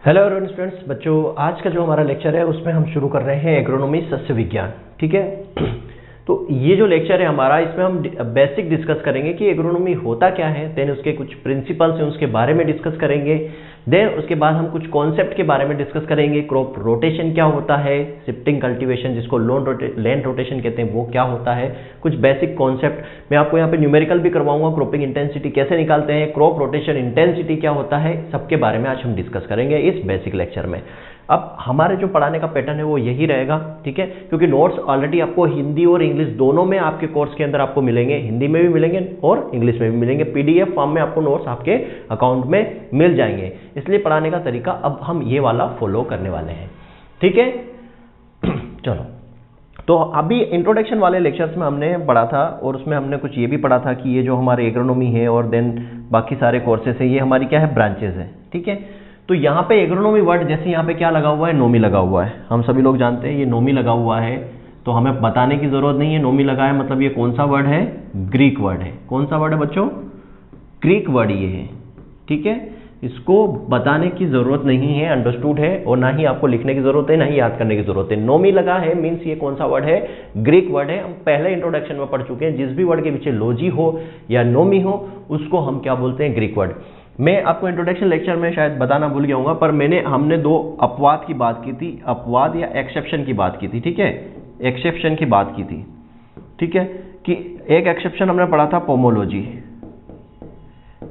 Hello everyone students, बच्चों आज का जो हमारा लेक्चर है उसमें हम शुरू कर रहे हैं एग्रोनॉमी सस्य विज्ञान। ठीक है, तो ये जो लेक्चर है हमारा, इसमें हम बेसिक डिस्कस करेंगे कि एग्रोनॉमी होता क्या है, देन उसके कुछ प्रिंसिपल्स हैं उसके बारे में डिस्कस करेंगे, देन उसके बाद हम कुछ कॉन्सेप्ट के बारे में डिस्कस करेंगे। क्रॉप रोटेशन क्या होता है, शिफ्टिंग कल्टीवेशन जिसको लैंड रोटेशन कहते हैं वो क्या होता है, कुछ बेसिक कॉन्सेप्ट मैं आपको यहाँ पे न्यूमेरिकल भी करवाऊंगा। क्रॉपिंग इंटेंसिटी कैसे निकालते हैं, क्रॉप रोटेशन इंटेंसिटी क्या होता है, सबके बारे में आज हम डिस्कस करेंगे इस बेसिक लेक्चर में। अब हमारे जो पढ़ाने का पैटर्न है वो यही रहेगा, ठीक है, क्योंकि नोट्स ऑलरेडी आपको हिंदी और इंग्लिश दोनों में आपके कोर्स के अंदर आपको मिलेंगे, हिंदी में भी मिलेंगे और इंग्लिश में भी मिलेंगे। पीडीएफ फॉर्म में आपको नोट्स आपके अकाउंट में मिल जाएंगे, इसलिए पढ़ाने का तरीका अब हम ये वाला फॉलो करने वाले हैं। ठीक है, चलो, तो अभी इंट्रोडक्शन वाले लेक्चर्स में हमने पढ़ा था और उसमें हमने कुछ ये भी पढ़ा था कि ये जो हमारे एग्रोनॉमी है और देन बाकी सारे कोर्सेस है, ये हमारी क्या है, ब्रांचेस है। ठीक है, तो यहाँ पे एग्रोनॉमी वर्ड, जैसे यहाँ पे क्या लगा हुआ है, नोमी लगा हुआ है, हम सभी लोग जानते हैं ये नोमी लगा हुआ है, तो हमें बताने की जरूरत नहीं है नोमी लगा है मतलब ये कौन सा वर्ड है, ग्रीक वर्ड है। कौन सा वर्ड है बच्चों, ग्रीक वर्ड ये है। ठीक है, इसको बताने की जरूरत नहीं है, अंडरस्टूड है, और ना ही आपको लिखने की जरूरत है, ना ही याद करने की जरूरत है। नोमी लगा है मीन्स ये कौन सा वर्ड है, ग्रीक वर्ड है। हम पहले इंट्रोडक्शन में पढ़ चुके हैं, जिस भी वर्ड के पीछे लोजी हो या नोमी हो उसको हम क्या बोलते हैं, ग्रीक वर्ड। मैं आपको इंट्रोडक्शन लेक्चर में शायद बताना भूल गया हूँ, पर हमने दो अपवाद की बात की थी, अपवाद या एक्सेप्शन की बात की थी। ठीक है, एक्सेप्शन की बात की थी। ठीक है, कि एक एक्सेप्शन हमने पढ़ा था पोमोलॉजी।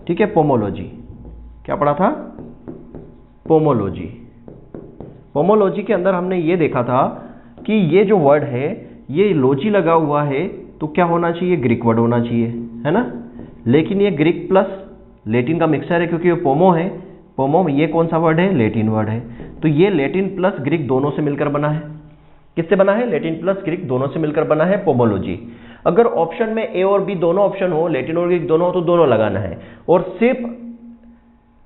ठीक है, पोमोलॉजी क्या पढ़ा था, पोमोलॉजी। पोमोलॉजी के अंदर हमने ये देखा था कि ये जो वर्ड है ये लॉजी लगा हुआ है तो क्या होना चाहिए, ग्रीक वर्ड होना चाहिए, है ना। लेकिन ये ग्रीक प्लस लेटिन का मिक्सचर है, क्योंकि ये पोमो है, पोमो ये कौन सा वर्ड है, लेटिन वर्ड है, तो ये लेटिन प्लस ग्रीक दोनों से मिलकर बना है। किससे बना है, लेटिन प्लस ग्रीक दोनों से मिलकर बना है पोमोलॉजी। अगर ऑप्शन में ए और बी दोनों ऑप्शन हो, लेटिन और ग्रीक दोनों हो, तो दोनों लगाना है, और सिर्फ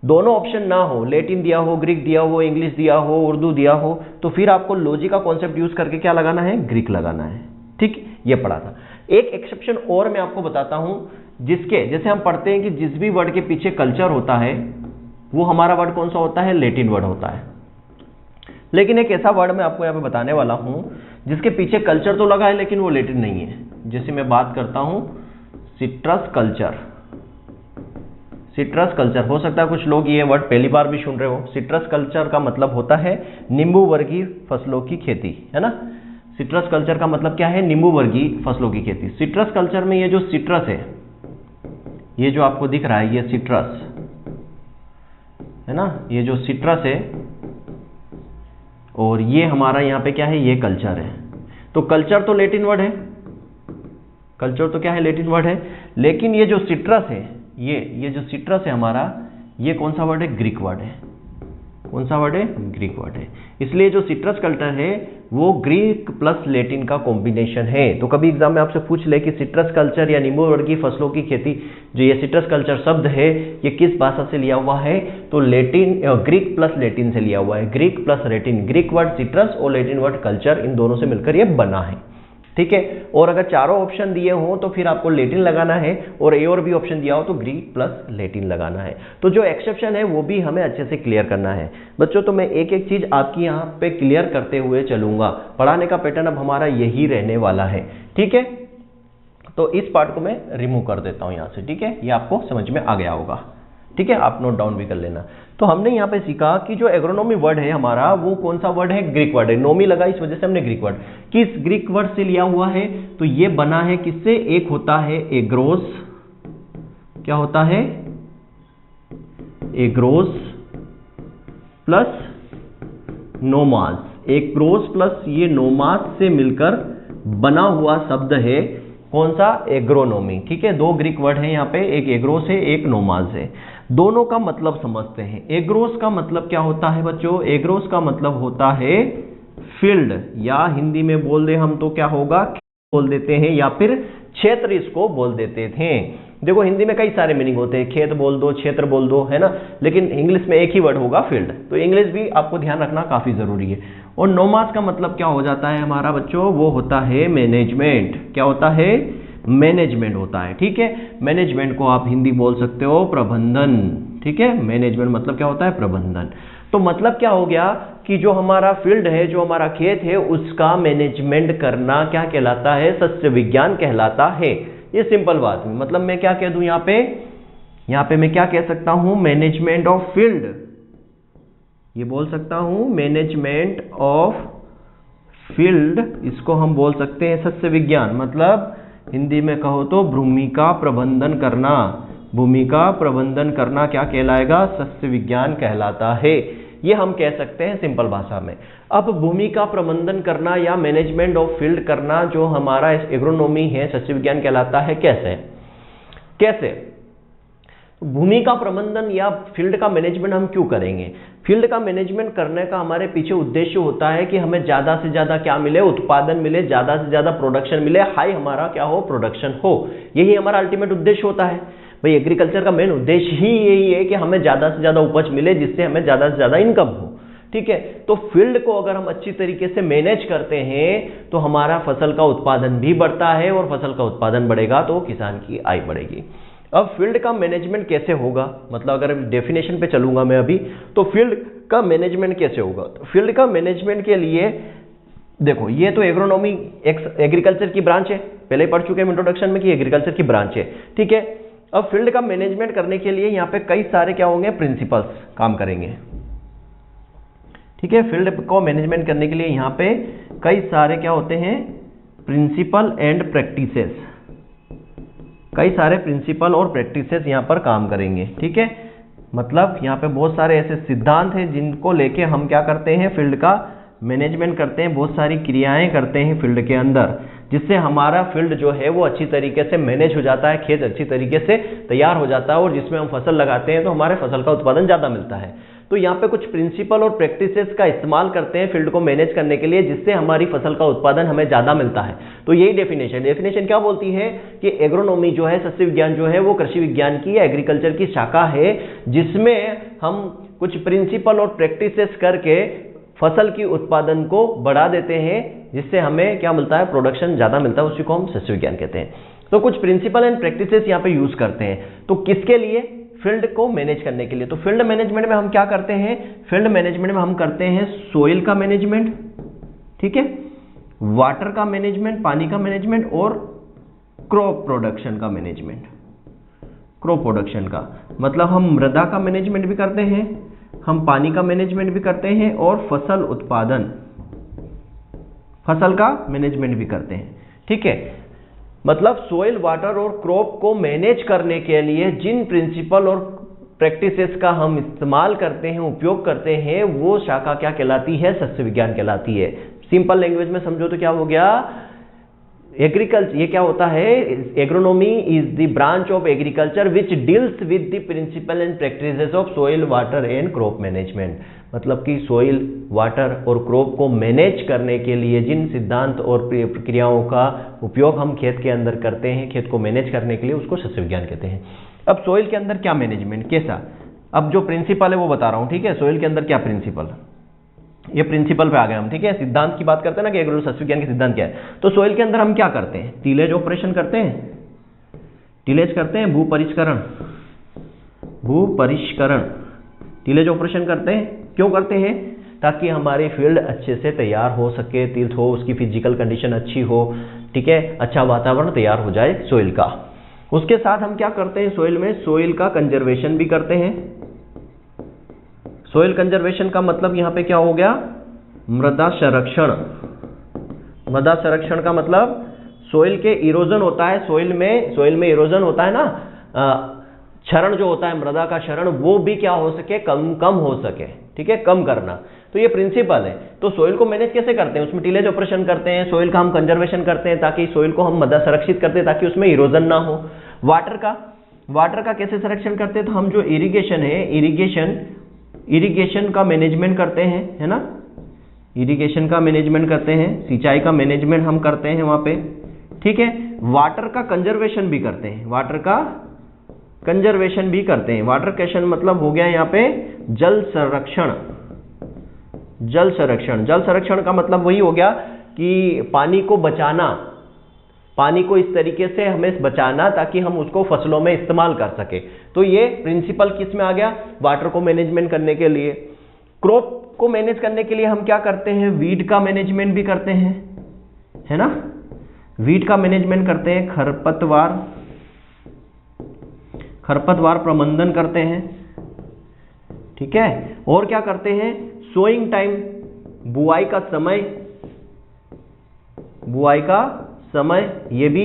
दोनों ऑप्शन ना हो, लेटिन दिया हो, ग्रीक दिया हो, इंग्लिश दिया हो, उर्दू दिया हो, तो फिर आपको लॉजी का कॉन्सेप्ट यूज करके क्या लगाना है, ग्रीक लगाना है। ठीक, ये पढ़ा था। एक एक्सेप्शन और मैं आपको बताता हूं, जिसके जैसे हम पढ़ते हैं कि जिस भी वर्ड के पीछे कल्चर होता है वो हमारा वर्ड कौन सा होता है, लेटिन वर्ड होता है। लेकिन एक ऐसा वर्ड मैं आपको यहाँ पे बताने वाला हूं जिसके पीछे कल्चर तो लगा है लेकिन वो लेटिन नहीं है। जैसे मैं बात करता हूं सिट्रस कल्चर। सिट्रस कल्चर, हो सकता है कुछ लोग ये वर्ड पहली बार भी सुन रहे हो। सिट्रस कल्चर का मतलब होता है नींबू वर्गीय फसलों की खेती, है ना। सिट्रस कल्चर का मतलब क्या है, नींबू वर्गीय फसलों की खेती। सिट्रस कल्चर में ये जो सिट्रस है, ये जो आपको दिख रहा है ये सिट्रस है ना, ये जो सिट्रस है और ये हमारा यहाँ पे क्या है, ये कल्चर है। तो कल्चर तो लेटिन वर्ड है, कल्चर तो क्या है, लेटिन वर्ड है, लेकिन ये जो सिट्रस है, ये जो सिट्रस है हमारा, ये कौन सा वर्ड है, ग्रीक वर्ड है। कौन सा वर्ड है, ग्रीक वर्ड है। इसलिए जो सिट्रस कल्चर है वो ग्रीक प्लस लेटिन का कॉम्बिनेशन है। तो कभी एग्जाम में आपसे पूछ ले कि सिट्रस कल्चर या नींबू वर्गीय फसलों की खेती, जो ये सिट्रस कल्चर शब्द है ये किस भाषा से लिया हुआ है, तो लेटिन, ग्रीक प्लस लेटिन से लिया हुआ है। Greek plus Latin, Greek word citrus और लेटिन वर्ड कल्चर, इन दोनों से मिलकर ये बना है। ठीक है, और अगर चारों ऑप्शन दिए हो तो फिर आपको लेटिन लगाना है, और ए और बी ऑप्शन दिया हो तो ग्रीक प्लस लेटिन लगाना है। तो जो एक्सेप्शन है वो भी हमें अच्छे से क्लियर करना है बच्चों। तो मैं एक एक चीज आपकी यहाँ पे क्लियर करते हुए चलूंगा। पढ़ाने का पैटर्न अब हमारा यही रहने वाला है। ठीक है, तो इस पार्ट को मैं रिमूव कर देता हूँ यहाँ से। ठीक है, ये आपको समझ में आ गया होगा। ठीक है, आप नोट डाउन भी कर लेना। तो हमने यहाँ पे सीखा कि जो एग्रोनॉमी वर्ड है हमारा वो कौन सा वर्ड है, ग्रीक वर्ड है। नोमी लगा इस वजह से हमने ग्रीक वर्ड, किस ग्रीक वर्ड से लिया हुआ है, तो ये बना है किससे, एक होता है एग्रोस, क्या होता है, एग्रोस प्लस नोमास। एग्रोस प्लस ये नोमास से मिलकर बना हुआ शब्द है कौन सा, एग्रोनॉमी। ठीक है, दो ग्रीक वर्ड है यहाँ पे, एक एग्रोस है, एक नोमास है। दोनों का मतलब समझते हैं। एग्रोस का मतलब क्या होता है बच्चों, एग्रोस का मतलब होता है फील्ड, या हिंदी में बोल दे हम तो क्या होगा, बोल देते हैं, या फिर क्षेत्र इसको बोल देते थे। देखो हिंदी में कई सारे मीनिंग होते हैं, खेत बोल दो, क्षेत्र बोल दो, है ना, लेकिन इंग्लिश में एक ही वर्ड होगा, फील्ड। तो इंग्लिश भी आपको ध्यान रखना काफी जरूरी है। और नोमास का मतलब क्या हो जाता है हमारा बच्चों, वो होता है मैनेजमेंट। क्या होता है, मैनेजमेंट होता है। ठीक है, मैनेजमेंट को आप हिंदी बोल सकते हो प्रबंधन। ठीक है, मैनेजमेंट मतलब क्या होता है, प्रबंधन। तो मतलब क्या हो गया कि जो हमारा फील्ड है, जो हमारा खेत है, उसका मैनेजमेंट करना क्या कहलाता है? सस्य विज्ञान कहलाता है। ये सिंपल बात है। मतलब मैं क्या कह दूं यहाँ पे मैं क्या कह सकता हूं? मैनेजमेंट ऑफ फील्ड, ये बोल सकता हूं मैनेजमेंट ऑफ फील्ड, इसको हम बोल सकते हैं सस्य विज्ञान। मतलब हिंदी में कहो तो भूमि का प्रबंधन करना। भूमि का प्रबंधन करना क्या कहलाएगा? सस्य विज्ञान कहलाता है। ये हम कह सकते हैं सिंपल भाषा में। अब भूमि का प्रबंधन करना या मैनेजमेंट ऑफ फील्ड करना जो हमारा एग्रोनॉमी है, सस्य विज्ञान कहलाता है। कैसे? भूमि का प्रबंधन या फील्ड का मैनेजमेंट हम क्यों करेंगे? फील्ड का मैनेजमेंट करने का हमारे पीछे उद्देश्य होता है कि हमें ज्यादा से ज्यादा क्या मिले? उत्पादन मिले, ज्यादा से ज्यादा प्रोडक्शन मिले, हाई हमारा क्या हो? प्रोडक्शन हो। यही हमारा अल्टीमेट उद्देश्य होता है। भाई एग्रीकल्चर का मेन उद्देश्य ही यही है कि हमें ज्यादा से ज्यादा उपज मिले, जिससे हमें ज्यादा से ज्यादा इनकम हो। ठीक है, तो फील्ड को अगर हम अच्छी तरीके से मैनेज करते हैं तो हमारा फसल का उत्पादन भी बढ़ता है, और फसल का उत्पादन बढ़ेगा तो किसान की आय बढ़ेगी। अब फील्ड का मैनेजमेंट कैसे होगा? मतलब अगर डेफिनेशन पे चलूंगा मैं अभी, तो फील्ड का मैनेजमेंट कैसे होगा? तो फील्ड का मैनेजमेंट के लिए देखो, ये तो एग्रोनॉमी एग्रीकल्चर की ब्रांच है, पहले ही पढ़ चुके हैं इंट्रोडक्शन में कि एग्रीकल्चर की ब्रांच है। ठीक है, अब फील्ड का मैनेजमेंट करने के लिए यहाँ पे कई सारे क्या होंगे? प्रिंसिपल्स काम करेंगे। ठीक है, फील्ड को मैनेजमेंट करने के लिए यहाँ पे कई सारे क्या होते हैं? Principle and practices. कई सारे प्रिंसिपल और प्रैक्टिसेस यहाँ पर काम करेंगे। ठीक है, मतलब यहाँ पे बहुत सारे ऐसे सिद्धांत हैं जिनको लेके हम क्या करते हैं? फील्ड का मैनेजमेंट करते हैं, बहुत सारी क्रियाएं करते हैं फील्ड के अंदर, जिससे हमारा फील्ड जो है वो अच्छी तरीके से मैनेज हो जाता है, खेत अच्छी तरीके से तैयार हो जाता है, और जिसमें हम फसल लगाते हैं तो हमारे फसल का उत्पादन ज़्यादा मिलता है। तो यहाँ पे कुछ प्रिंसिपल और प्रैक्टिसेस का इस्तेमाल करते हैं फील्ड को मैनेज करने के लिए, जिससे हमारी फसल का उत्पादन हमें ज़्यादा मिलता है। तो यही डेफिनेशन क्या बोलती है कि एग्रोनॉमी जो है, सस्य विज्ञान जो है, वो कृषि विज्ञान की या एग्रीकल्चर की शाखा है, जिसमें हम कुछ प्रिंसिपल और प्रैक्टिसेस करके फसल की उत्पादन को बढ़ा देते हैं, जिससे हमें क्या मिलता है? प्रोडक्शन ज़्यादा मिलता है। उसी को हम सस्य विज्ञान कहते हैं। तो कुछ प्रिंसिपल एंड प्रैक्टिसेस यहाँ पे यूज करते हैं। तो किसके लिए? फील्ड को मैनेज करने के लिए। तो फील्ड मैनेजमेंट में हम क्या करते हैं? फील्ड मैनेजमेंट में हम करते हैं सोइल का मैनेजमेंट, ठीक है, वाटर का मैनेजमेंट, पानी का मैनेजमेंट, और क्रॉप प्रोडक्शन का मैनेजमेंट। क्रॉप प्रोडक्शन का मतलब हम मृदा का मैनेजमेंट भी करते हैं, हम पानी का मैनेजमेंट भी करते हैं, और फसल उत्पादन, फसल का मैनेजमेंट भी करते हैं। ठीक है, मतलब सोइल, वाटर और क्रॉप को मैनेज करने के लिए जिन प्रिंसिपल और प्रैक्टिसेस का हम इस्तेमाल करते हैं, उपयोग करते हैं, वो शाखा क्या कहलाती है? सस्य विज्ञान कहलाती है। सिंपल लैंग्वेज में समझो तो क्या हो गया? एग्रीकल्चर, ये क्या होता है? Agronomy is the branch of agriculture which deals with the principle and practices of soil, water and crop management. मतलब कि सोइल, वाटर और क्रॉप को मैनेज करने के लिए जिन सिद्धांत और प्रक्रियाओं का उपयोग हम खेत के अंदर करते हैं, खेत को मैनेज करने के लिए, उसको सस्य विज्ञान कहते हैं। अब सोइल के अंदर क्या मैनेजमेंट, कैसा? अब जो प्रिंसिपल है वो बता रहा हूँ। ठीक है, सोइल के अंदर क्या प्रिंसिपल, ये प्रिंसिपल पे आ गए हम। ठीक है, सिद्धांत की बात करते हैं ना कि एग्रो सस्य विज्ञान के सिद्धांत क्या है। तो सोइल के अंदर हम क्या करते हैं? टीलेज ऑपरेशन करते हैं, टीलेज करते हैं, भूपरिष्करण, टीलेज ऑपरेशन करते हैं। क्यों करते हैं? ताकि हमारी फील्ड अच्छे से तैयार हो सके, तीर्थ हो, उसकी फिजिकल कंडीशन अच्छी हो। ठीक है, अच्छा वातावरण तैयार हो जाए सोइल का। उसके साथ हम क्या करते हैं सोइल में? सोइल का कंजर्वेशन भी करते हैं। सोइल कंजर्वेशन का मतलब यहाँ पे क्या हो गया? मृदा संरक्षण। मृदा संरक्षण का मतलब सोइल के इरोजन होता है, सोइल में इरोजन होता है ना, क्षरण जो होता है, मृदा का क्षरण, वो भी क्या हो सके? कम हो सके। ठीक है, कम करना। तो ये प्रिंसिपल है। तो सोइल को मैनेज कैसे करते हैं? उसमें टिलेज ऑपरेशन करते हैं, सोइल का हम कंजर्वेशन करते हैं ताकि सोइल को हम मृदा संरक्षित करते हैं ताकि उसमें इरोजन ना हो। वाटर का कैसे संरक्षण करते हैं? तो हम जो इरिगेशन है, इरिगेशन का मैनेजमेंट करते हैं, है ना, इरिगेशन का मैनेजमेंट करते हैं, सिंचाई का मैनेजमेंट हम करते हैं वहां पे। ठीक है, वाटर का कंजर्वेशन भी करते हैं, वाटर क्वेश्चन मतलब हो गया यहाँ पे जल संरक्षण का मतलब वही हो गया कि पानी को बचाना, पानी को इस तरीके से हमें बचाना ताकि हम उसको फसलों में इस्तेमाल कर सके। तो ये प्रिंसिपल किस में आ गया? वाटर को मैनेजमेंट करने के लिए। क्रॉप को मैनेज करने के लिए हम क्या करते हैं, वीड का मैनेजमेंट भी करते हैं, है ना, वीड का मैनेजमेंट करते हैं, खरपतवार प्रबंधन करते हैं, ठीक है। और क्या करते हैं, सोइंग टाइम, बुआई का समय, ये भी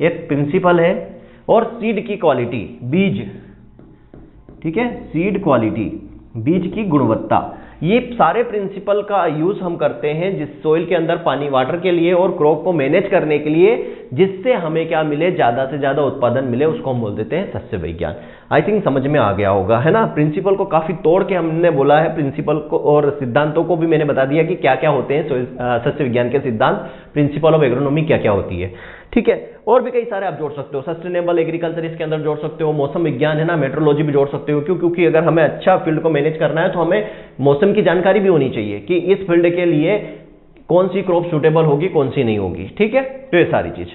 एक प्रिंसिपल है। और सीड की क्वालिटी, बीज, ठीक है, सीड क्वालिटी, बीज की गुणवत्ता, ये सारे प्रिंसिपल का यूज हम करते हैं जिस सोइल के अंदर पानी, वाटर के लिए और क्रॉप को मैनेज करने के लिए, जिससे हमें क्या मिले, ज्यादा से ज्यादा उत्पादन मिले, उसको हम बोल देते हैं सस्य विज्ञान। आई थिंक समझ में आ गया होगा, है ना। प्रिंसिपल को काफी तोड़ के हमने बोला है, प्रिंसिपल को और सिद्धांतों को भी मैंने बता दिया कि क्या क्या होते हैं सस्य विज्ञान के सिद्धांत, प्रिंसिपल ऑफ एग्रोनॉमी क्या क्या होती है, ठीक है। और भी कई सारे आप जोड़ सकते हो, सस्टेनेबल एग्रीकल्चर इसके अंदर जोड़ सकते हो, मौसम विज्ञान, है ना, मेट्रोलॉजी भी जोड़ सकते हो। क्यों? क्योंकि अगर हमें अच्छा फील्ड को मैनेज करना है तो हमें मौसम की जानकारी भी होनी चाहिए कि इस फील्ड के लिए कौन सी क्रॉप सूटेबल होगी, कौन सी नहीं होगी, ठीक है। तो ये सारी चीज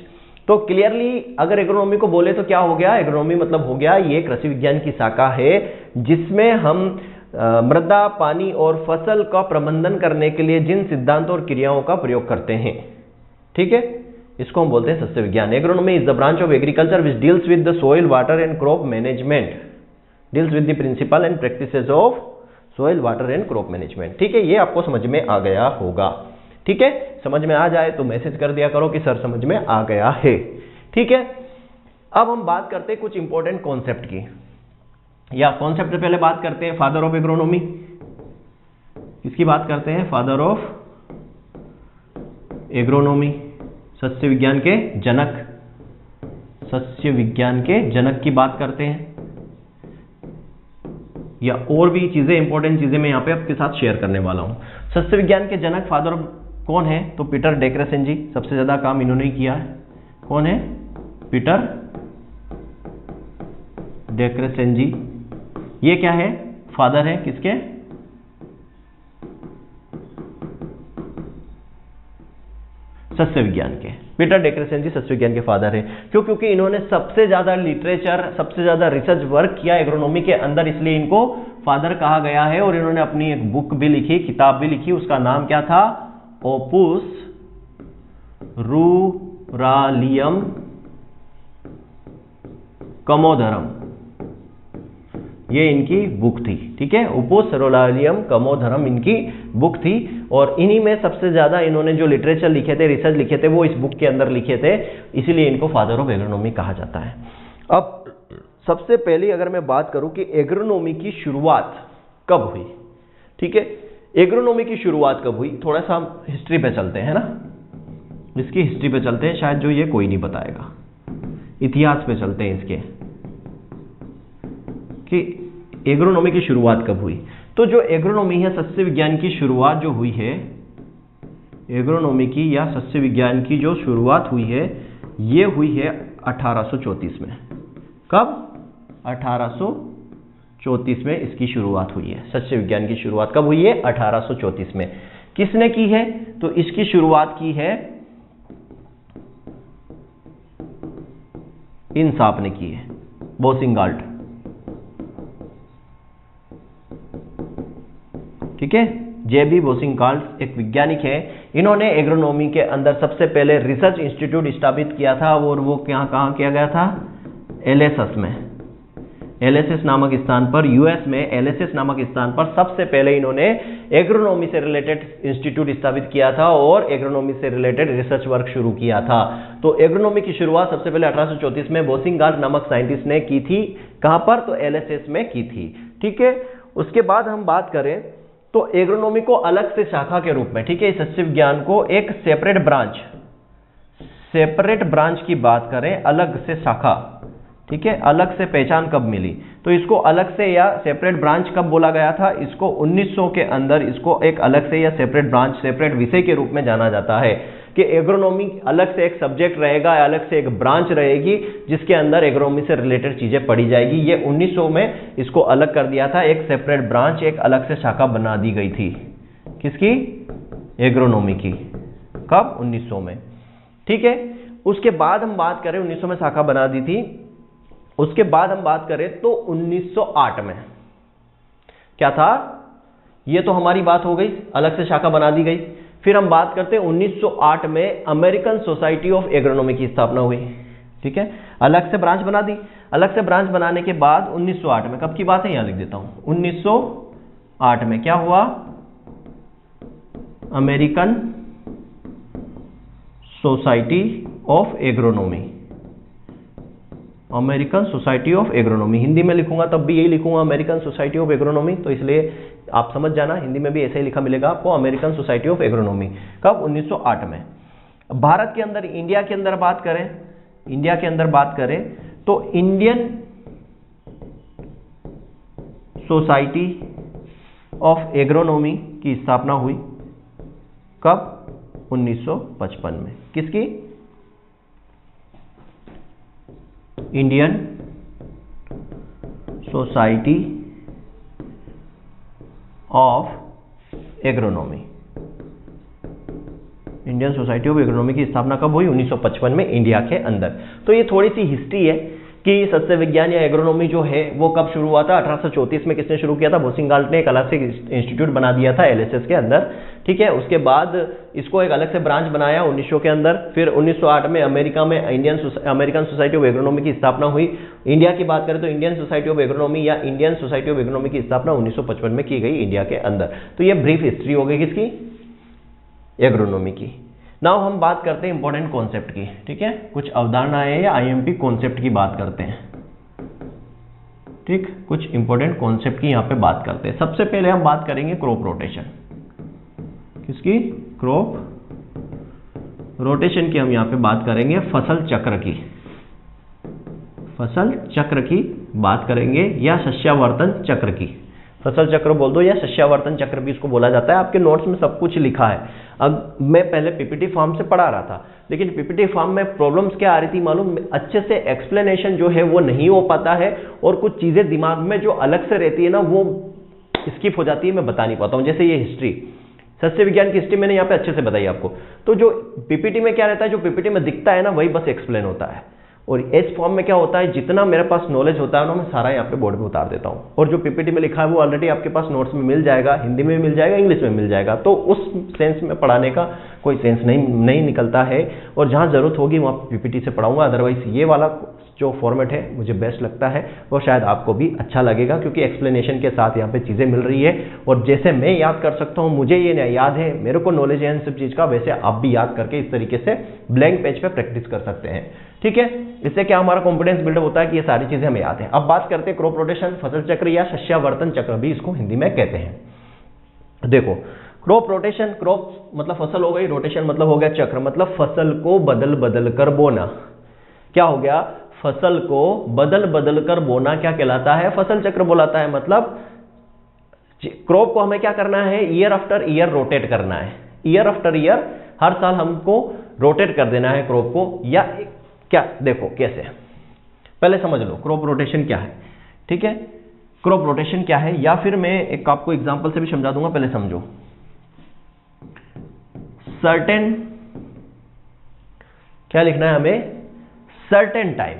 तो क्लियरली अगर एग्रोनॉमी को बोले तो क्या हो गया, एग्रोनॉमी मतलब हो गया ये कृषि विज्ञान की शाखा है जिसमें हम मृदा, पानी और फसल का प्रबंधन करने के लिए जिन सिद्धांतों और क्रियाओं का प्रयोग करते हैं, ठीक है, इसको हम बोलते हैं सस्य विज्ञान। Agronomy is the branch of agriculture which deals with the soil, water and crop management, deals with the principle and practices of soil, water and crop management, ठीक है। ये आपको समझ में आ गया होगा, ठीक है। समझ में आ जाए तो मैसेज कर दिया करो कि सर समझ में आ गया है, ठीक है। अब हम बात करते हैं कुछ इंपॉर्टेंट कॉन्सेप्ट की, या कॉन्सेप्ट से पहले बात करते हैं फादर ऑफ एग्रोनॉमी। किसकी बात करते हैं, फादर ऑफ एग्रोनॉमी, सस्य विज्ञान के जनक, सस्य विज्ञान के जनक की बात करते हैं। या और भी चीजें, इंपॉर्टेंट चीजें मैं यहां पे आपके साथ शेयर करने वाला हूं। सस्य विज्ञान के जनक फादर ऑफ कौन है, तो पीटर डेक्रेसेन जी, सबसे ज्यादा काम इन्होंने किया है। कौन है, पीटर डेक्रेसेन जी। ये क्या है, फादर है किसके, सस्य विज्ञान के। पीटर डेक्रेसेन जी सस्य विज्ञान के फादर है। क्यों? क्योंकि इन्होंने सबसे ज्यादा लिटरेचर, सबसे ज्यादा रिसर्च वर्क किया एग्रोनॉमी के अंदर, इसलिए इनको फादर कहा गया है। और इन्होंने अपनी एक बुक भी लिखी, किताब भी लिखी, उसका नाम क्या था, ओपुस रूरालियम कमोधरम, ये इनकी बुक थी, ठीक है। ओपुस रूरालियम कमोधरम इनकी बुक थी। और इन्हीं में सबसे ज्यादा इन्होंने जो लिटरेचर लिखे थे, रिसर्च लिखे थे, वो इस बुक के अंदर लिखे थे, इसीलिए इनको फादर ऑफ एग्रोनॉमी कहा जाता है। अब सबसे पहले अगर मैं बात करूं कि एग्रोनॉमी की शुरुआत कब हुई, ठीक है, एग्रोनॉमी की शुरुआत कब हुई, थोड़ा सा हम हिस्ट्री पे चलते हैं ना, इसकी हिस्ट्री पे चलते हैं, शायद जो ये कोई नहीं बताएगा, इतिहास पे चलते हैं इसके कि एग्रोनॉमी की शुरुआत कब हुई। तो जो एग्रोनॉमी है, सस्य विज्ञान की शुरुआत जो हुई है, एग्रोनॉमी की या सस्य विज्ञान की जो शुरुआत हुई है, ये हुई है 1834 में। कब? 1834 में इसकी शुरुआत हुई है। सस्य विज्ञान की शुरुआत कब हुई है? 1834 में। किसने की है? तो इसकी शुरुआत की है इनसाफ ने की है, बोसिंगाल्ट, ठीक है। जेबी बोसिंगाल्ट एक वैज्ञानिक है, इन्होंने एग्रोनॉमी के अंदर सबसे पहले रिसर्च इंस्टीट्यूट स्थापित किया था। और वो कहाँ किया गया था? एलेसस में, एलेसस नामक स्थान पर, यूएस में एलेसस नामक स्थान पर सबसे पहले इन्होंने एग्रोनॉमी से रिलेटेड इंस्टीट्यूट स्थापित किया था और एग्रोनॉमी से रिलेटेड रिसर्च वर्क शुरू किया था। तो एग्रोनॉमी की शुरुआत सबसे पहले 1834 में बोसिंगाल्ट नामक साइंटिस्ट ने की थी। कहां पर? तो एलेसस में की थी, ठीक है। उसके बाद हम बात करें तो एग्रोनॉमी को अलग से शाखा के रूप में, ठीक है, सस्य विज्ञान को एक सेपरेट ब्रांच की बात करें, अलग से शाखा, ठीक है, अलग से पहचान कब मिली? तो इसको अलग से या सेपरेट ब्रांच कब बोला गया था? इसको 1900 के अंदर इसको एक अलग से या सेपरेट ब्रांच, सेपरेट विषय के रूप में जाना जाता है कि एग्रोनॉमी अलग से एक सब्जेक्ट रहेगा, अलग से एक ब्रांच रहेगी जिसके अंदर एग्रोनॉमी से रिलेटेड चीजें पढ़ी जाएगी। ये 1900 में इसको अलग कर दिया था, एक सेपरेट ब्रांच, एक अलग से शाखा बना दी गई थी। किसकी? एग्रोनॉमी की। कब? 1900 में, ठीक है। उसके बाद हम बात करें, 1900 में शाखा बना दी थी। उसके बाद हम बात करें तो 1908 में क्या था? ये तो हमारी बात हो गई, अलग से शाखा बना दी गई। फिर हम बात करते हैं 1908 में अमेरिकन सोसाइटी ऑफ एग्रोनॉमी की स्थापना हुई। ठीक है, अलग से ब्रांच बना दी। अलग से ब्रांच बनाने के बाद 1908 में, कब की बात है, यहां लिख देता हूं, 1908 में क्या हुआ, American society of agronomy. American society of agronomy, Hindi में लिखूंगा तब भी यही लिखूंगा, अमेरिकन सोसाइटी ऑफ एग्रोनॉमी, तो इसलिए आप समझ जाना, हिंदी में भी ऐसे ही लिखा मिलेगा आपको, अमेरिकन सोसाइटी ऑफ एग्रोनॉमी। कब, 1908 में। भारत के अंदर, इंडिया के अंदर बात करें, इंडिया के अंदर बात करें तो इंडियन सोसाइटी ऑफ एग्रोनॉमी की स्थापना हुई कब, 1955 में। किसकी, Indian society of agronomy. Indian society of agronomy की स्थापना कब हुई, 1955 में, इंडिया के अंदर। तो ये थोड़ी सी हिस्ट्री है कि सस्य विज्ञान या एग्रोनॉमी जो है वो कब शुरू हुआ था। 1834 में किसने शुरू किया था, बोसिंगाल्ट ने एक अलग से इंस्टीट्यूट बना दिया था एलएसएस के अंदर। ठीक है, उसके बाद इसको एक अलग से ब्रांच बनाया 1900 के अंदर। फिर 1908 में अमेरिका में अमेरिकन सोसाइटी ऑफ एग्रोनॉमी की स्थापना हुई। इंडिया की बात करें तो इंडियन सोसाइटी ऑफ एग्रोनॉमी या इंडियन सोसाइटी ऑफ एग्रोनॉमी की स्थापना 1955 में की गई इंडिया के अंदर। तो ये ब्रीफ हिस्ट्री हो गई किसकी, एग्रोनॉमी की। नाउ हम बात करते हैं इंपॉर्टेंट कॉन्सेप्ट की। ठीक है, कुछ अवधारणाएं या आईएमपी कॉन्सेप्ट की बात करते हैं। ठीक, कुछ इंपॉर्टेंट कॉन्सेप्ट की यहां पे बात करते हैं। सबसे पहले हम बात करेंगे क्रॉप रोटेशन। किसकी, क्रॉप रोटेशन की हम यहां पे बात करेंगे, फसल चक्र की, फसल चक्र की बात करेंगे या शस्यावर्तन चक्र की। फसल चक्र बोल दो या शस्यावर्तन चक्र भी इसको बोला जाता है। आपके नोट्स में सब कुछ लिखा है। अब मैं पहले पीपीटी फॉर्म से पढ़ा रहा था, लेकिन पीपीटी फॉर्म में प्रॉब्लम्स क्या आ रही थी मालूम, अच्छे से एक्सप्लेनेशन जो है वो नहीं हो पाता है और कुछ चीजें दिमाग में जो अलग से रहती है ना वो स्किप हो जाती है, मैं बता नहीं पाता हूं। जैसे ये हिस्ट्री, सस्य विज्ञान की हिस्ट्री मैंने यहाँ पे अच्छे से बताई आपको। तो जो पीपीटी में क्या रहता है, जो पीपीटी में दिखता है ना वही बस एक्सप्लेन होता है। और इस फॉर्म में क्या होता है, जितना मेरे पास नॉलेज होता है ना मैं सारा यहाँ पे बोर्ड पे उतार देता हूँ। और जो पीपीटी में लिखा है वो ऑलरेडी आपके पास नोट्स में मिल जाएगा, हिंदी में मिल जाएगा, इंग्लिश में मिल जाएगा। तो उस सेंस में पढ़ाने का कोई सेंस नहीं निकलता है। और जहाँ जरूरत होगी वहाँ पीपीटी से पढ़ाऊंगा। अदरवाइज ये वाला जो फॉर्मेट है मुझे बेस्ट लगता है और शायद आपको भी अच्छा लगेगा, क्योंकि एक्सप्लेनेशन के साथ यहाँ पे चीज़ें मिल रही है। और जैसे मैं याद कर सकता हूँ, मुझे ये याद है, मेरे को नॉलेज है इन सब चीज़ का, वैसे आप भी याद करके इस तरीके से ब्लैंक पेज पे प्रैक्टिस कर सकते हैं। ठीक है, इससे क्या हमारा कॉन्फिडेंस बिल्डअप होता है कि ये सारी चीज़ें हमें याद है। अब बात करते हैं क्रॉप रोटेशन, फसल चक्र या शस्यावर्तन चक्र भी इसको हिंदी में कहते हैं। देखो, क्रॉप रोटेशन, क्रॉप मतलब फसल हो गई, रोटेशन मतलब हो गया चक्र, मतलब फसल को बदल बदल कर बोना। क्या हो गया, फसल को बदल बदल कर बोना क्या कहलाता है, फसल चक्र बोलाता है। मतलब क्रॉप को हमें क्या करना है, ईयर आफ्टर ईयर रोटेट करना है। ईयर आफ्टर ईयर हर साल हमको रोटेट कर देना है क्रॉप को। या क्या, देखो कैसे, पहले समझ लो क्रॉप रोटेशन क्या है। ठीक है, क्रॉप रोटेशन क्या है, या फिर मैं एक आपको एग्जांपल से भी समझा दूंगा, पहले समझो। सर्टेन, क्या लिखना है हमें, सर्टेन टाइम,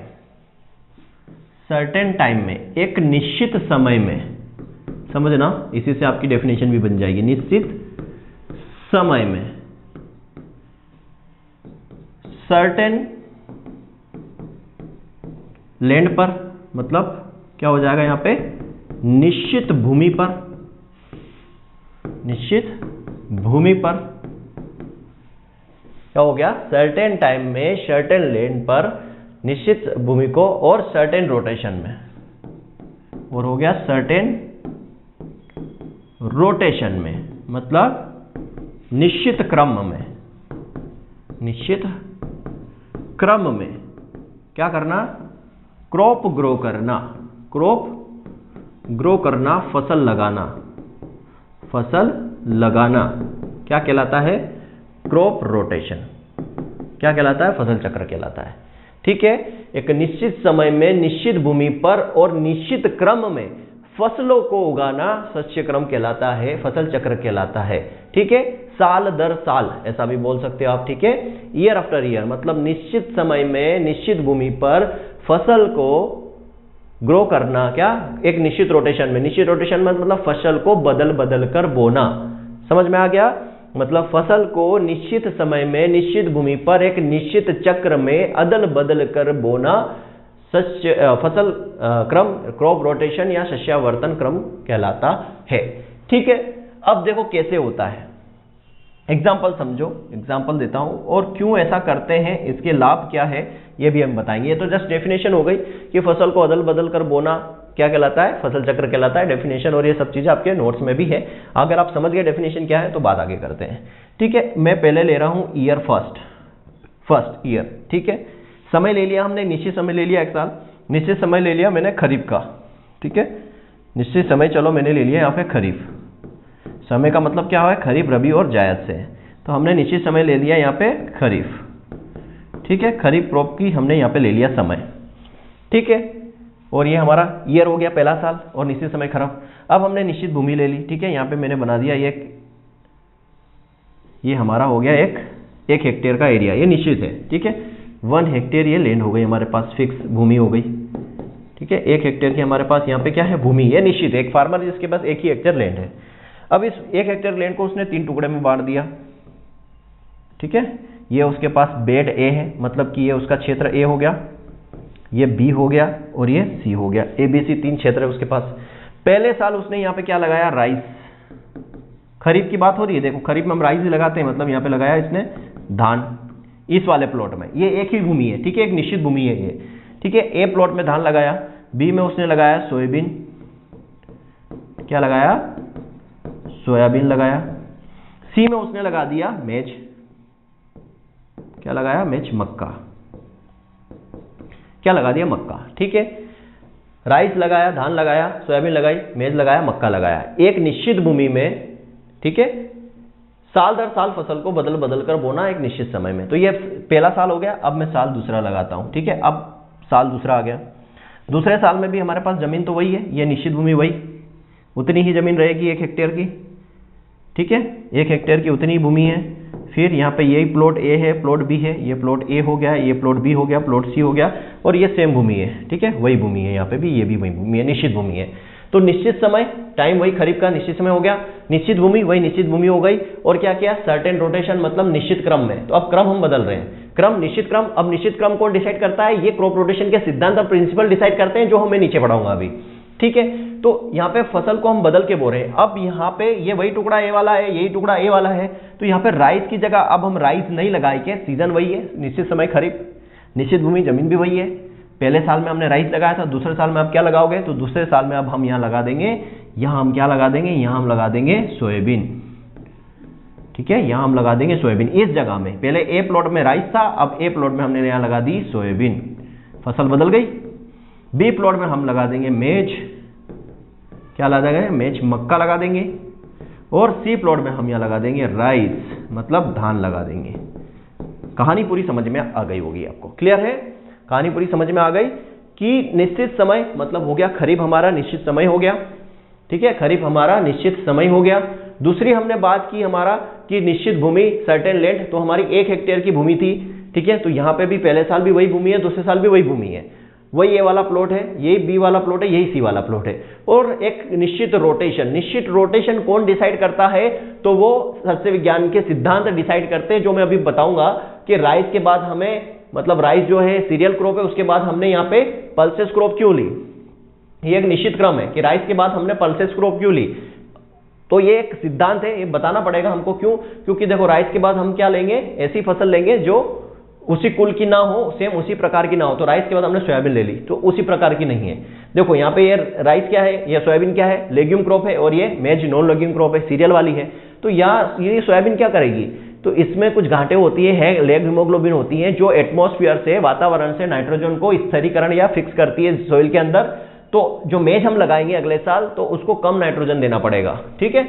सर्टेन टाइम में, एक निश्चित समय में, समझना, इसी से आपकी डेफिनेशन भी बन जाएगी। निश्चित समय में, सर्टेन लैंड पर, मतलब क्या हो जाएगा यहाँ पे, निश्चित भूमि पर, निश्चित भूमि पर क्या हो गया, सर्टेन टाइम में, सर्टेन लैंड पर, निश्चित भूमि को, और सर्टेन रोटेशन में, और हो गया सर्टेन रोटेशन में, मतलब निश्चित क्रम में, निश्चित क्रम में क्या करना, क्रॉप ग्रो करना, क्रॉप ग्रो करना, फसल लगाना, फसल लगाना क्या कहलाता है, क्रॉप रोटेशन। क्या कहलाता है, फसल चक्र कहलाता है। ठीक है, एक निश्चित समय में, निश्चित भूमि पर और निश्चित क्रम में फसलों को उगाना शस्य क्रम कहलाता है, फसल चक्र कहलाता है। ठीक है, साल दर साल ऐसा भी बोल सकते हो आप। ठीक है, ईयर आफ्टर ईयर मतलब निश्चित समय में, निश्चित भूमि पर फसल को ग्रो करना क्या, एक निश्चित रोटेशन में। निश्चित रोटेशन में मतलब फसल को बदल बदल कर बोना। समझ में आ गया? मतलब फसल को निश्चित समय में निश्चित भूमि पर एक निश्चित चक्र में अदल बदल कर बोना फसल क्रम, क्रॉप रोटेशन या शस्यावर्तन क्रम कहलाता है। ठीक है, अब देखो कैसे होता है, एग्जाम्पल समझो, एग्जाम्पल देता हूं और क्यों ऐसा करते हैं, इसके लाभ क्या है ये भी हम बताएंगे। ये तो जस्ट डेफिनेशन हो गई कि फसल को अदल बदल कर बोना क्या कहलाता है, फसल चक्र कहलाता है, डेफिनेशन, और ये सब चीजें आपके नोट्स में भी है। अगर आप समझ गए डेफिनेशन क्या है तो बात आगे करते हैं। ठीक है, मैं पहले ले रहा हूं ईयर फर्स्ट ईयर। ठीक है, समय ले लिया हमने, निश्चित समय ले लिया एक साल, निश्चित समय ले लिया मैंने खरीफ का। ठीक है, निश्चित समय चलो मैंने ले लिया यहाँ पे खरीफ। समय का मतलब क्या है, खरीफ, रबी और जायद से, तो हमने निश्चित समय ले लिया यहाँ पे खरीफ। ठीक है, खरीफ क्रॉप की हमने यहाँ पे ले लिया समय। ठीक है, और ये हमारा ईयर हो गया पहला साल और निश्चित समय खरीफ। अब हमने निश्चित भूमि ले ली। ठीक है, यहाँ पे मैंने बना दिया ये हमारा हो गया एक हेक्टेयर का एरिया, ये निश्चित है। ठीक है, 1 हेक्टेयर ये लैंड हो गई हमारे पास, फिक्स भूमि हो गई। ठीक है, 1 हेक्टेयर की हमारे पास यहाँ पे क्या है, भूमि, ये निश्चित है। एक फार्मर जिसके पास 1 ही हेक्टेयर लैंड है, अब इस 1 हेक्टेयर लैंड को उसने 3 टुकड़े में बांट दिया। ठीक है, ये उसके पास बेड ए है, मतलब कि ये उसका क्षेत्र ए हो गया, ये बी हो गया और ये सी हो गया। ए बी सी 3 क्षेत्र है उसके पास। पहले साल उसने यहाँ पे क्या लगाया, राइस। खरीफ की बात हो रही है, देखो खरीफ में हम राइस ही लगाते हैं, मतलब यहाँ पे लगाया इसने धान इस वाले प्लॉट में। ये एक ही भूमि है। ठीक है, एक निश्चित भूमि है ये। ठीक है, ए प्लॉट में धान लगाया, बी में उसने लगाया सोयाबीन, क्या लगाया, सोयाबीन लगाया। सी में उसने लगा दिया मेज, क्या लगाया, मेज, मक्का, क्या लगा दिया, मक्का। ठीक है, राइस लगाया, धान लगाया, सोयाबीन लगाई, मेज लगाया, मक्का लगाया, एक निश्चित भूमि में। ठीक है, साल दर साल फसल को बदल बदल कर बोना एक निश्चित समय में। तो ये पहला साल हो गया। अब मैं साल दूसरा लगाता हूं। ठीक है, अब साल दूसरा आ गया। दूसरे साल में भी हमारे पास जमीन तो वही है, ये निश्चित भूमि वही, उतनी ही जमीन रहेगी 1 हेक्टेयर की। ठीक है, 1 हेक्टेयर की उतनी ही भूमि है। फिर यहाँ पे यही प्लॉट ए है, प्लॉट बी है, ये प्लॉट ए हो गया, ये प्लॉट बी हो गया, प्लॉट सी हो गया, और ये सेम भूमि है। ठीक है, वही भूमि है यहाँ पे भी, ये भी वही भूमि है, निश्चित भूमि है। तो निश्चित समय, टाइम वही खरीफ का निश्चित समय हो गया, निश्चित भूमि वही निश्चित भूमि हो गई, और क्या किया, सर्टेन रोटेशन, मतलब निश्चित क्रम में। तो अब क्रम हम बदल रहे हैं, क्रम, निश्चित क्रम। अब निश्चित क्रम कौन डिसाइड करता है, ये क्रॉप रोटेशन के सिद्धांत और प्रिंसिपल डिसाइड करते हैं, जो हमें नीचे पढ़ाऊंगा अभी। ठीक है, तो यहाँ पे फसल को हम बदल के बो रहे हैं। अब यहाँ पे ये वही टुकड़ा ए वाला है, यही टुकड़ा ए वाला है, तो यहाँ पे राइस की जगह अब हम राइस नहीं लगाएंगे, सीजन वही है, निश्चित समय खरीफ, निश्चित भूमि, जमीन भी वही है। पहले साल में हमने राइस लगाया था, दूसरे साल में आप क्या लगाओगे, तो दूसरे साल में अब हम यहाँ लगा देंगे, यहाँ हम क्या लगा देंगे, यहाँ हम लगा देंगे सोयाबीन। ठीक है, यहाँ हम लगा देंगे सोयाबीन इस जगह में। पहले ए प्लॉट में राइस था, अब ए प्लॉट में हमने यहाँ लगा दी सोयाबीन, फसल बदल गई। बी प्लॉट में हम लगा देंगे मेज, क्या लगा देंगे, मेज, मक्का लगा देंगे। और सी प्लॉट में हम यहाँ लगा देंगे राइस, मतलब धान लगा देंगे। कहानी पूरी समझ में आ गई होगी आपको, क्लियर है, कहानी पूरी समझ में आ गई कि निश्चित समय मतलब हो गया खरीफ हमारा निश्चित समय हो गया। ठीक है, खरीफ हमारा निश्चित समय हो गया। दूसरी हमने बात की हमारा कि निश्चित भूमि, सर्टेन लैंड, तो हमारी 1 हेक्टेयर की भूमि थी। ठीक है, तो यहाँ पे भी पहले साल भी वही भूमि है, दूसरे साल भी वही भूमि है, वही ए वाला प्लॉट है, यही बी वाला प्लॉट है, यही सी वाला प्लॉट है। और एक निश्चित रोटेशन, निश्चित रोटेशन कौन डिसाइड करता है, तो वो सस्य विज्ञान के सिद्धांत डिसाइड करते हैं, जो मैं अभी बताऊंगा कि राइस के बाद हमें, मतलब राइस जो है सीरियल क्रॉप है, उसके बाद हमने यहाँ पे पल्सेस क्रॉप क्यों ली, ये एक निश्चित क्रम है कि राइस के बाद हमने पल्सेस क्रॉप क्यों ली। तो ये एक सिद्धांत है, ये बताना पड़ेगा हमको क्यों, क्योंकि देखो राइस के बाद हम क्या लेंगे, ऐसी फसल लेंगे जो उसी कुल की ना हो, सेम उसी प्रकार की ना हो। तो राइस के बाद हमने सोयाबीन ले ली, तो उसी प्रकार की नहीं है। देखो यहाँ पे ये राइस क्या है, ये सोयाबीन क्या है, लेग्यूम क्रॉप है, और ये मेज नॉन लेग्यूम क्रॉप है, सीरियल वाली है। तो यहाँ ये सोयाबीन क्या करेगी, तो इसमें कुछ घाटे होती है, लेग हीमोग्लोबिन होती है, जो एटमॉस्फेयर से, वातावरण से नाइट्रोजन को स्थिरीकरण या फिक्स करती है सॉइल के अंदर। तो जो मेज हम लगाएंगे अगले साल, तो उसको कम नाइट्रोजन देना पड़ेगा। ठीक है,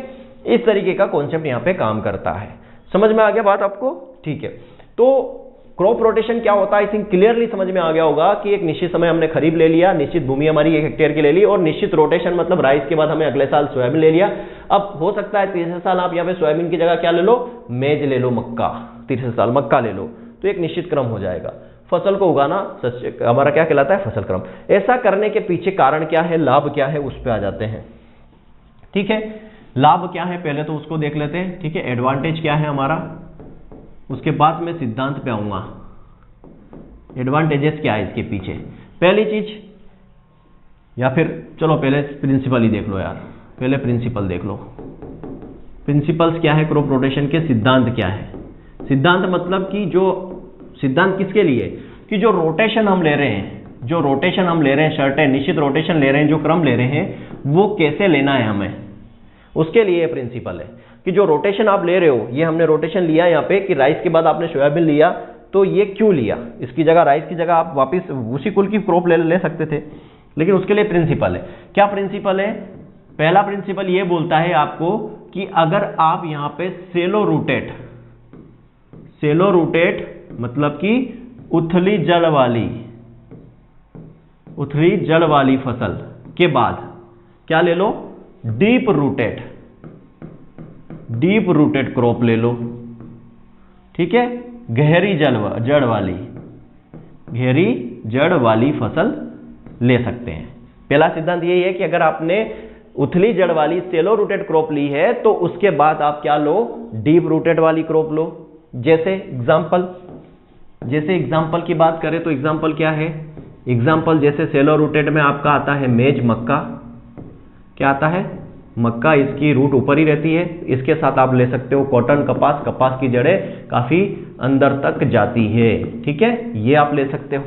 इस तरीके का कॉन्सेप्ट यहाँ पे काम करता है। समझ में आ गया बात आपको? ठीक है, तो क्रॉप रोटेशन क्या होता है, इसे क्लियरली समझ में आ गया होगा कि एक निश्चित समय हमने खरीफ ले लिया, निश्चित भूमि हमारी 1 हेक्टेयर की ले ली, और निश्चित रोटेशन मतलब राइस के बाद हमें अगले साल सोयाबीन ले लिया। अब हो सकता है तीसरे साल आप यहाँ पे सोयाबीन की जगह क्या ले लो, मेज ले लो, मक्का, तीसरे साल मक्का ले लो, तो एक निश्चित क्रम हो जाएगा। फसल को उगाना हमारा क्या कहलाता है, फसल क्रम। ऐसा करने के पीछे कारण क्या है, लाभ क्या है, उस पर आ जाते हैं। ठीक है, लाभ क्या है पहले तो उसको देख लेते हैं। ठीक है, एडवांटेज क्या है हमारा, उसके बाद मैं सिद्धांत पे आऊंगा। एडवांटेजेस क्या है इसके पीछे, पहली चीज, या फिर चलो पहले प्रिंसिपल ही देख लो यार, पहले प्रिंसिपल देख लो। प्रिंसिपल्स क्या है क्रॉप रोटेशन के, सिद्धांत क्या है। सिद्धांत मतलब कि जो सिद्धांत किसके लिए, कि जो रोटेशन हम ले रहे हैं, जो रोटेशन हम ले रहे हैं, सर्टेन निश्चित रोटेशन ले रहे हैं, जो क्रम ले रहे हैं, वो कैसे लेना है हमें, उसके लिए प्रिंसिपल है। कि जो रोटेशन आप ले रहे हो, ये हमने रोटेशन लिया यहाँ पे कि राइस के बाद आपने सोयाबीन लिया, तो ये क्यों लिया, इसकी जगह राइस की जगह आप वापस उसी कुल की क्रॉप ले सकते थे, लेकिन उसके लिए प्रिंसिपल है। क्या प्रिंसिपल है, पहला प्रिंसिपल ये बोलता है आपको कि अगर आप यहाँ पे सेलो रूटेट मतलब कि उथली जड़ वाली फसल के बाद क्या ले लो, डीप रूटेड क्रॉप ले लो। ठीक है, गहरी जड़ वाली फसल ले सकते हैं। पहला सिद्धांत यही है कि अगर आपने उथली जड़ वाली सेलो रूटेड क्रॉप ली है तो उसके बाद आप क्या लो, डीप रूटेड वाली क्रॉप लो। जैसे एग्जाम्पल की बात करें तो एग्जाम्पल क्या है, एग्जाम्पल जैसे सेलो रूटेड में आपका आता है मेज, मक्का। क्या आता है, मक्का, इसकी रूट ऊपर ही रहती है। इसके साथ आप ले सकते हो कॉटन, कपास की जड़ें काफी अंदर तक जाती है। ठीक है, ये आप ले सकते हो।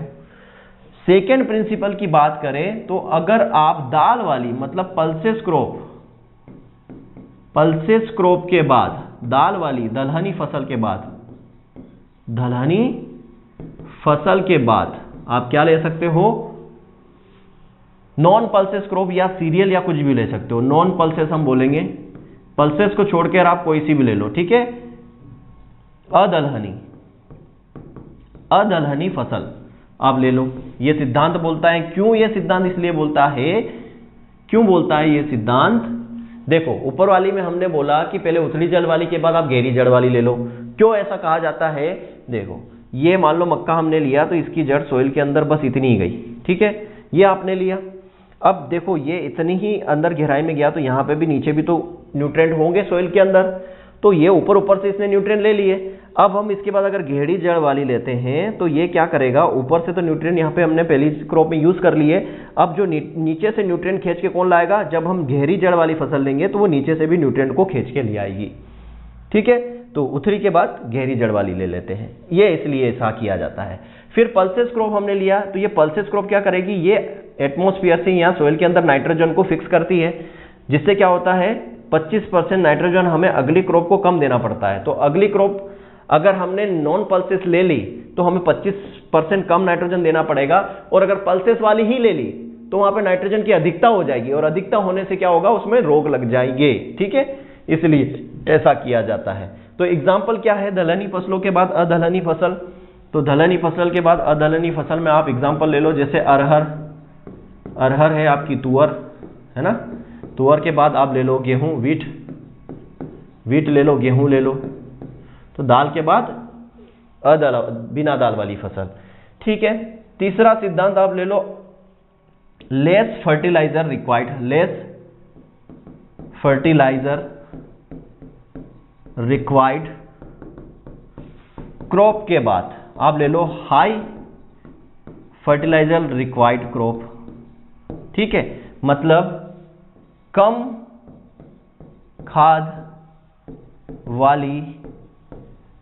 सेकेंड प्रिंसिपल की बात करें तो अगर आप दाल वाली मतलब पल्सेस क्रॉप के बाद, दाल वाली दलहनी फसल के बाद आप क्या ले सकते हो, नॉन पल्सेस क्रॉप या सीरियल या कुछ भी ले सकते हो। नॉन पल्सेस हम बोलेंगे, पल्सेस को छोड़कर आप कोई सी भी ले लो। ठीक है, अदलहनी फसल आप ले लो। ये सिद्धांत बोलता है, क्यों ये सिद्धांत इसलिए बोलता है, क्यों बोलता है ये सिद्धांत, देखो ऊपर वाली में हमने बोला कि पहले उथली जड़ वाली के बाद आप गहरी जड़ वाली ले लो। क्यों ऐसा कहा जाता है, देखो ये मान लो मक्का हमने लिया तो इसकी जड़ सोइल के अंदर बस इतनी ही गई। ठीक है, ये आपने लिया, अब देखो ये इतनी ही अंदर गहराई में गया तो यहाँ पे भी नीचे भी तो न्यूट्रिएंट होंगे सोइल के अंदर, तो ये ऊपर से इसने न्यूट्रिएंट ले लिए। अब हम इसके बाद अगर गहरी जड़ वाली लेते हैं तो ये क्या करेगा, ऊपर से तो न्यूट्रिएंट यहाँ पे हमने पहली क्रॉप में यूज कर लिए, अब जो नीचे से न्यूट्रिएंट खींच के कौन लाएगा, जब हम गहरी जड़ वाली फसल लेंगे तो वो नीचे से भी न्यूट्रिएंट को खींच के ले आएगी। ठीक है, तो उथली के बाद गहरी जड़ वाली ले लेते हैं, ये इसलिए ऐसा किया जाता है। फिर पल्सेस क्रॉप हमने लिया, तो ये पल्सेस क्रॉप क्या करेगी, ये एटमॉस्फेयर से या सोइल के अंदर नाइट्रोजन को फिक्स करती है, जिससे क्या होता है 25% नाइट्रोजन हमें अगली क्रॉप को कम देना पड़ता है। तो अगली क्रॉप अगर हमने नॉन पल्सेस ले ली तो हमें 25% कम नाइट्रोजन देना पड़ेगा, और अगर पल्सेस वाली ही ले ली तो वहां पे नाइट्रोजन की अधिकता हो जाएगी, और अधिकता होने से क्या होगा, उसमें रोग लग जाएंगे। ठीक है, इसलिए ऐसा किया जाता है। तो एग्जाम्पल क्या है, दलहनी फसलों के बाद अदलहनी फसल। तो दलहनी फसल के बाद अदलहनी फसल में आप एग्जाम्पल ले लो, जैसे अरहर है आपकी, तुअर है ना, तुअर के बाद आप ले लो गेहूं, वीट ले लो, गेहूं ले लो। तो दाल के बाद बिना दाल वाली फसल। ठीक है, तीसरा सिद्धांत आप ले लो, लेस फर्टिलाइजर रिक्वायर्ड क्रॉप के बाद आप ले लो हाई फर्टिलाइजर रिक्वायर्ड क्रॉप। ठीक है, मतलब कम खाद वाली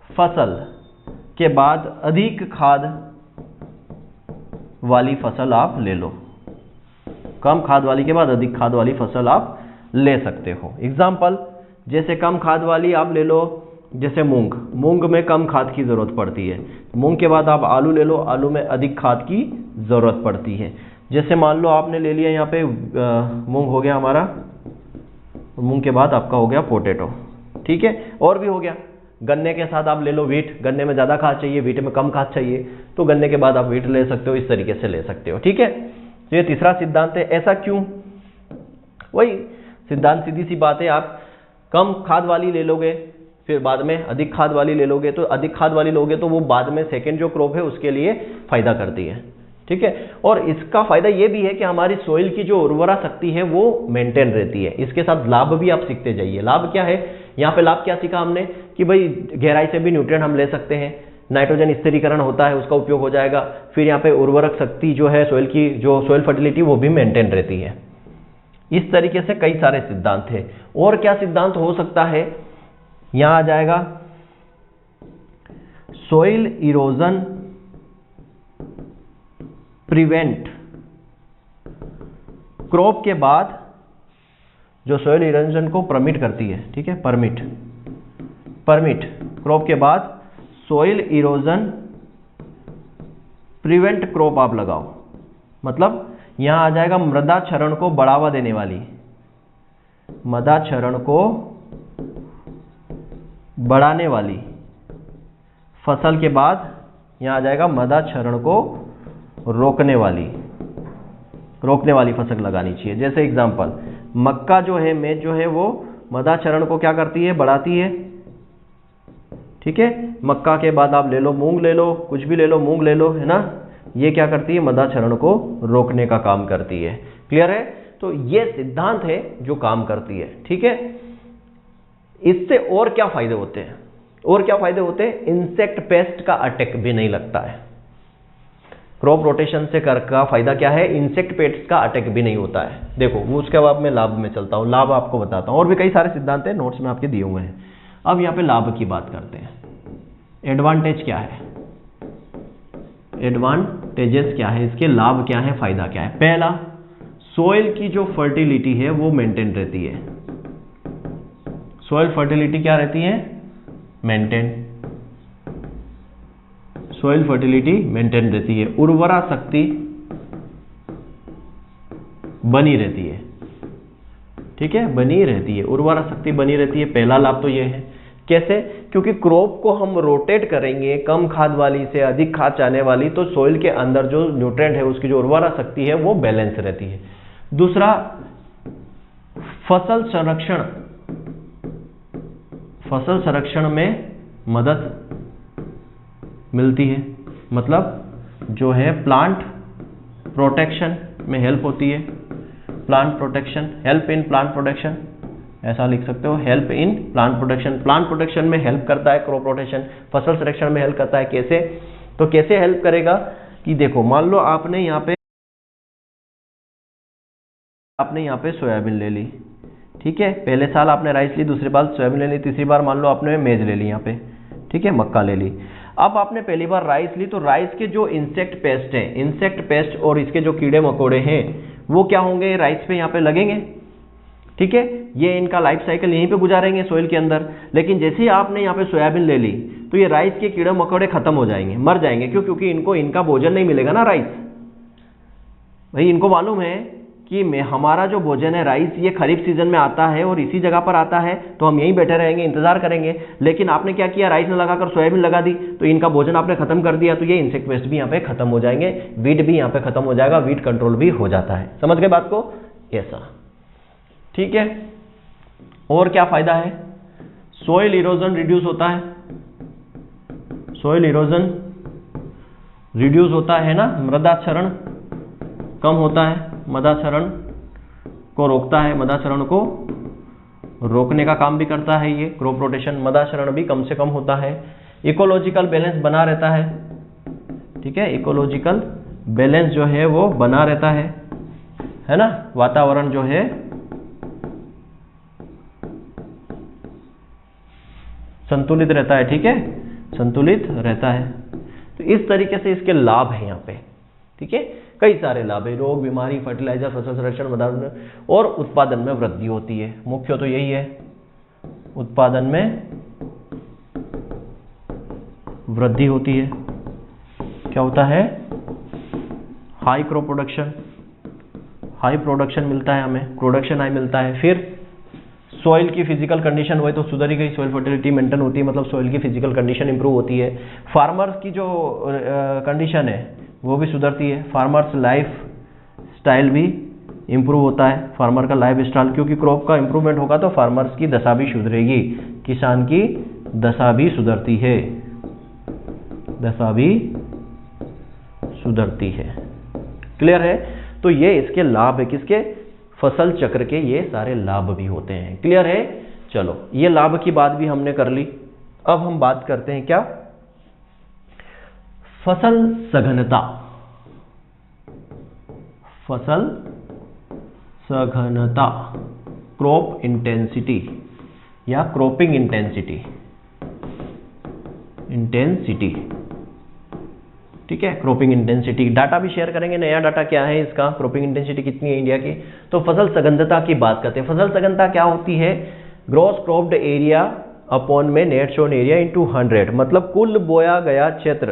फसल के बाद अधिक खाद वाली फसल आप ले लो। कम खाद वाली के बाद अधिक खाद वाली फसल आप ले सकते हो। एग्जाम्पल जैसे कम खाद वाली आप ले लो, जैसे मूंग में कम खाद की जरूरत पड़ती है। मूंग के बाद आप आलू ले लो, आलू में अधिक खाद की जरूरत पड़ती है। जैसे मान लो आपने ले लिया यहाँ पे मूंग हो गया हमारा, मूंग के बाद आपका हो गया पोटैटो। ठीक है, और भी हो गया, गन्ने के साथ आप ले लो वीट, गन्ने में ज़्यादा खाद चाहिए, वीट में कम खाद चाहिए, तो गन्ने के बाद आप वीट ले सकते हो, इस तरीके से ले सकते हो। ठीक है, तो ये तीसरा सिद्धांत है। ऐसा क्यों, वही सिद्धांत सीधी सी बात है, आप कम खाद वाली ले लोगे, फिर बाद में अधिक खाद वाली ले लोगे, तो अधिक खाद वाली लोगे तो वो बाद में सेकेंड जो क्रॉप है उसके लिए फायदा करती है, ठीक है। और इसका फायदा ये भी है कि हमारी सोइल की जो उर्वरा शक्ति है वो मेंटेन रहती है। इसके साथ लाभ भी आप सीखते जाइए। लाभ क्या है, यहाँ पे लाभ क्या सीखा हमने कि भाई गहराई से भी न्यूट्रिएंट हम ले सकते हैं, नाइट्रोजन स्थिरीकरण होता है उसका उपयोग हो जाएगा, फिर यहाँ पे उर्वरक शक्ति जो है सोइल की, जो सोइल फर्टिलिटी वो भी मेंटेन रहती है। इस तरीके से कई सारे सिद्धांत है। और क्या सिद्धांत हो सकता है, यहाँ आ जाएगा सोइल इरोजन प्रिवेंट, क्रॉप के बाद जो सोइल इरोजन को परमिट करती है, ठीक है, परमिट क्रॉप के बाद सोइल इरोजन प्रिवेंट क्रॉप आप लगाओ, मतलब यहां आ जाएगा मृदा क्षरण को बढ़ावा देने वाली, मृदा क्षरण को बढ़ाने वाली फसल के बाद यहां आ जाएगा मृदा क्षरण को रोकने वाली फसल लगानी चाहिए। जैसे एग्जांपल मक्का जो है, मेज जो है वो मृदा क्षरण को क्या करती है, बढ़ाती है, ठीक है। मक्का के बाद आप ले लो मूंग, ले लो कुछ भी ले लो, मूंग ले लो, है ना, ये क्या करती है, मृदा क्षरण को रोकने का काम करती है। क्लियर है। तो ये सिद्धांत है जो काम करती है, ठीक है। इससे और क्या फायदे होते हैं, और क्या फायदे होते हैं, इंसेक्ट पेस्ट का अटैक भी नहीं लगता है। क्रॉप रोटेशन से का फायदा क्या है, इंसेक्ट पेस्ट का अटैक भी नहीं होता है। देखो वो उसके बाद मैं लाभ में चलता हूं, लाभ आपको बताता हूं, और भी कई सारे सिद्धांत है, नोट्स में आपके दिए हुए हैं। अब यहाँ पे लाभ की बात करते हैं। एडवांटेज क्या है, एडवांटेजेस क्या है, इसके लाभ क्या है, फायदा क्या है। पहला, सोइल की जो फर्टिलिटी है वो मेंटेन रहती है। सोइल फर्टिलिटी क्या रहती है, मेंटेन, सोइल फर्टिलिटी मेंटेन रहती है। उर्वरा शक्ति बनी रहती है, ठीक है, बनी रहती है, उर्वरा शक्ति बनी रहती है। पहला लाभ तो ये है। कैसे, क्योंकि क्रॉप को हम रोटेट करेंगे कम खाद वाली से अधिक खाद चाहने वाली, तो सोइल के अंदर जो न्यूट्रिएंट है उसकी जो उर्वरा शक्ति है वो बैलेंस रहती है। दूसरा, फसल संरक्षण में मदद मिलती है, मतलब जो है प्लांट प्रोटेक्शन में हेल्प होती है। Plant protection, help in plant protection, ऐसा लिख सकते हो, help in plant protection. Plant protection में हेल्प करता है क्रॉप रोटेशन, फसल संरक्षण में हेल्प करता है। कैसे, तो कैसे हेल्प करेगा कि देखो मान लो आपने यहाँ पे सोयाबीन ले ली, ठीक है, पहले साल आपने राइस ली, दूसरी बार सोयाबीन ले ली, तीसरी बार मान लो आपने मेज ले ली यहाँ पे, ठीक है, मक्का ले ली। अब आपने पहली बार राइस ली, तो राइस के जो इंसेक्ट पेस्ट है, इंसेक्ट पेस्ट और इसके जो कीड़े मकोड़े हैं वो क्या होंगे, राइस पे यहाँ पे लगेंगे, ठीक है, ये इनका लाइफ साइकिल यहीं पे गुजारेंगे सोइल के अंदर। लेकिन जैसे ही आपने यहाँ पे सोयाबीन ले ली तो ये राइस के कीड़े मकोड़े खत्म हो जाएंगे, मर जाएंगे। क्यों, क्योंकि इनको इनका भोजन नहीं मिलेगा ना राइस। भाई इनको मालूम है कि हमारा जो भोजन है राइस ये खरीफ सीजन में आता है और इसी जगह पर आता है, तो हम यहीं बैठे रहेंगे, इंतजार करेंगे। लेकिन आपने क्या किया, राइस न लगाकर सोयाबीन लगा दी, तो इनका भोजन आपने खत्म कर दिया, तो ये इंसेक्ट पेस्ट भी यहाँ पे खत्म हो जाएंगे, वीट भी यहाँ पे खत्म हो जाएगा, वीट कंट्रोल भी हो जाता है। समझ गए बात को, ऐसा, ठीक है। और क्या फायदा है, सोइल इरोजन रिड्यूस होता है, सोइल इरोजन रिड्यूस होता है ना, मृदा क्षरण कम होता है, मृदा क्षरण को रोकता है, मृदा क्षरण को रोकने का काम भी करता है ये क्रॉप रोटेशन, मृदा क्षरण भी कम से कम होता है। इकोलॉजिकल बैलेंस बना रहता है, ठीक है, इकोलॉजिकल बैलेंस जो है वो बना रहता है ना, वातावरण जो है संतुलित रहता है, ठीक है, संतुलित रहता है। तो इस तरीके से इसके लाभ है यहाँ पे, ठीक है, कई सारे लाभ है, रोग बीमारी, फर्टिलाइजर, फसल संरक्षण, मदद और उत्पादन में वृद्धि होती है। मुख्य तो यही है, उत्पादन में वृद्धि होती है। क्या होता है, high crop production, high production मिलता है हमें, प्रोडक्शन हाई मिलता है। फिर सॉइल की फिजिकल कंडीशन हुई तो सुधरी गई, सॉइल फर्टिलिटी मेंटेन होती है, मतलब सॉइल की फिजिकल कंडीशन इंप्रूव होती है। फार्मर्स की जो कंडीशन है वो भी सुधरती है, फार्मर्स लाइफ स्टाइल भी इंप्रूव होता है फार्मर का लाइफ स्टाइल, क्योंकि क्रॉप का इंप्रूवमेंट होगा तो फार्मर्स की दशा भी सुधरेगी, किसान की दशा भी सुधरती है, दशा भी सुधरती है। क्लियर है? तो ये इसके लाभ है, किसके? फसल चक्र के ये सारे लाभ भी होते हैं। क्लियर है? चलो, ये लाभ की बात भी हमने कर ली। अब हम बात करते हैं क्या? फसल सघनता। फसल सघनता, क्रॉप इंटेंसिटी या क्रॉपिंग इंटेंसिटी, ठीक है, क्रॉपिंग इंटेंसिटी। डाटा भी शेयर करेंगे, नया डाटा क्या है इसका, क्रॉपिंग इंटेंसिटी कितनी है इंडिया की। तो फसल सघनता की बात करते हैं। फसल सघनता क्या होती है? ग्रॉस क्रॉप्ड एरिया अपॉन में नेट सोन एरिया इंटू 100, मतलब कुल बोया गया क्षेत्र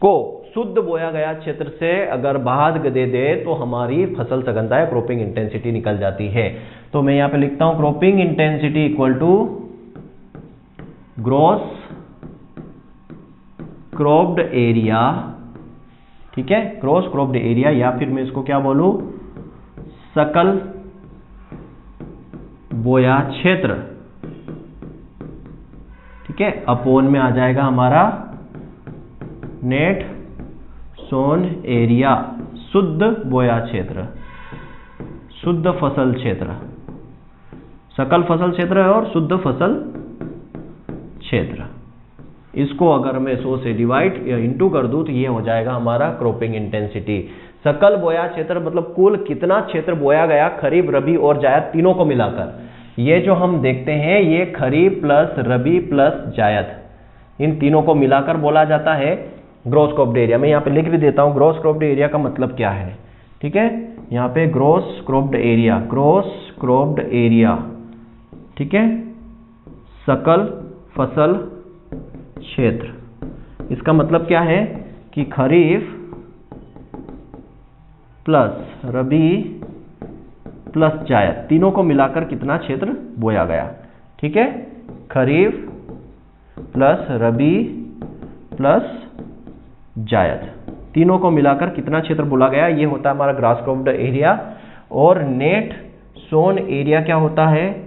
को शुद्ध बोया गया क्षेत्र से अगर भाग दे दे तो हमारी फसल सघनता या क्रॉपिंग इंटेंसिटी निकल जाती है। तो मैं यहां पे लिखता हूं cropping intensity equal to gross cropped area, ठीक है, क्रॉस क्रॉप्ड एरिया, या फिर मैं इसको क्या बोलूं, सकल बोया क्षेत्र, ठीक है, अपोन में आ जाएगा हमारा नेट सोन एरिया, शुद्ध बोया क्षेत्र, शुद्ध फसल क्षेत्र, सकल फसल क्षेत्र है और शुद्ध फसल क्षेत्र। इसको अगर मैं 100 से डिवाइड या इंटू कर दूं तो ये हो जाएगा हमारा क्रॉपिंग इंटेंसिटी। सकल बोया क्षेत्र मतलब कुल कितना क्षेत्र बोया गया खरीफ, रबी और जायद तीनों को मिलाकर। ये जो हम देखते हैं ये खरीफ प्लस रबी प्लस जायद, इन तीनों को मिलाकर बोला जाता है ग्रॉस क्रॉप्ड एरिया। मैं यहाँ पे लिख भी देता हूँ ग्रॉस क्रॉप्ड एरिया का मतलब क्या है, ठीक है, यहाँ पे gross cropped area, gross cropped area, ठीक है, सकल फसल क्षेत्र। इसका मतलब क्या है कि खरीफ प्लस रबी प्लस जायद तीनों को मिलाकर कितना क्षेत्र बोया गया, ठीक है, खरीफ प्लस रबी प्लस जायद तीनों को मिलाकर कितना क्षेत्र बोला गया, ये होता है हमारा ग्रास क्रॉप्ड एरिया। और नेट सोन एरिया क्या होता है,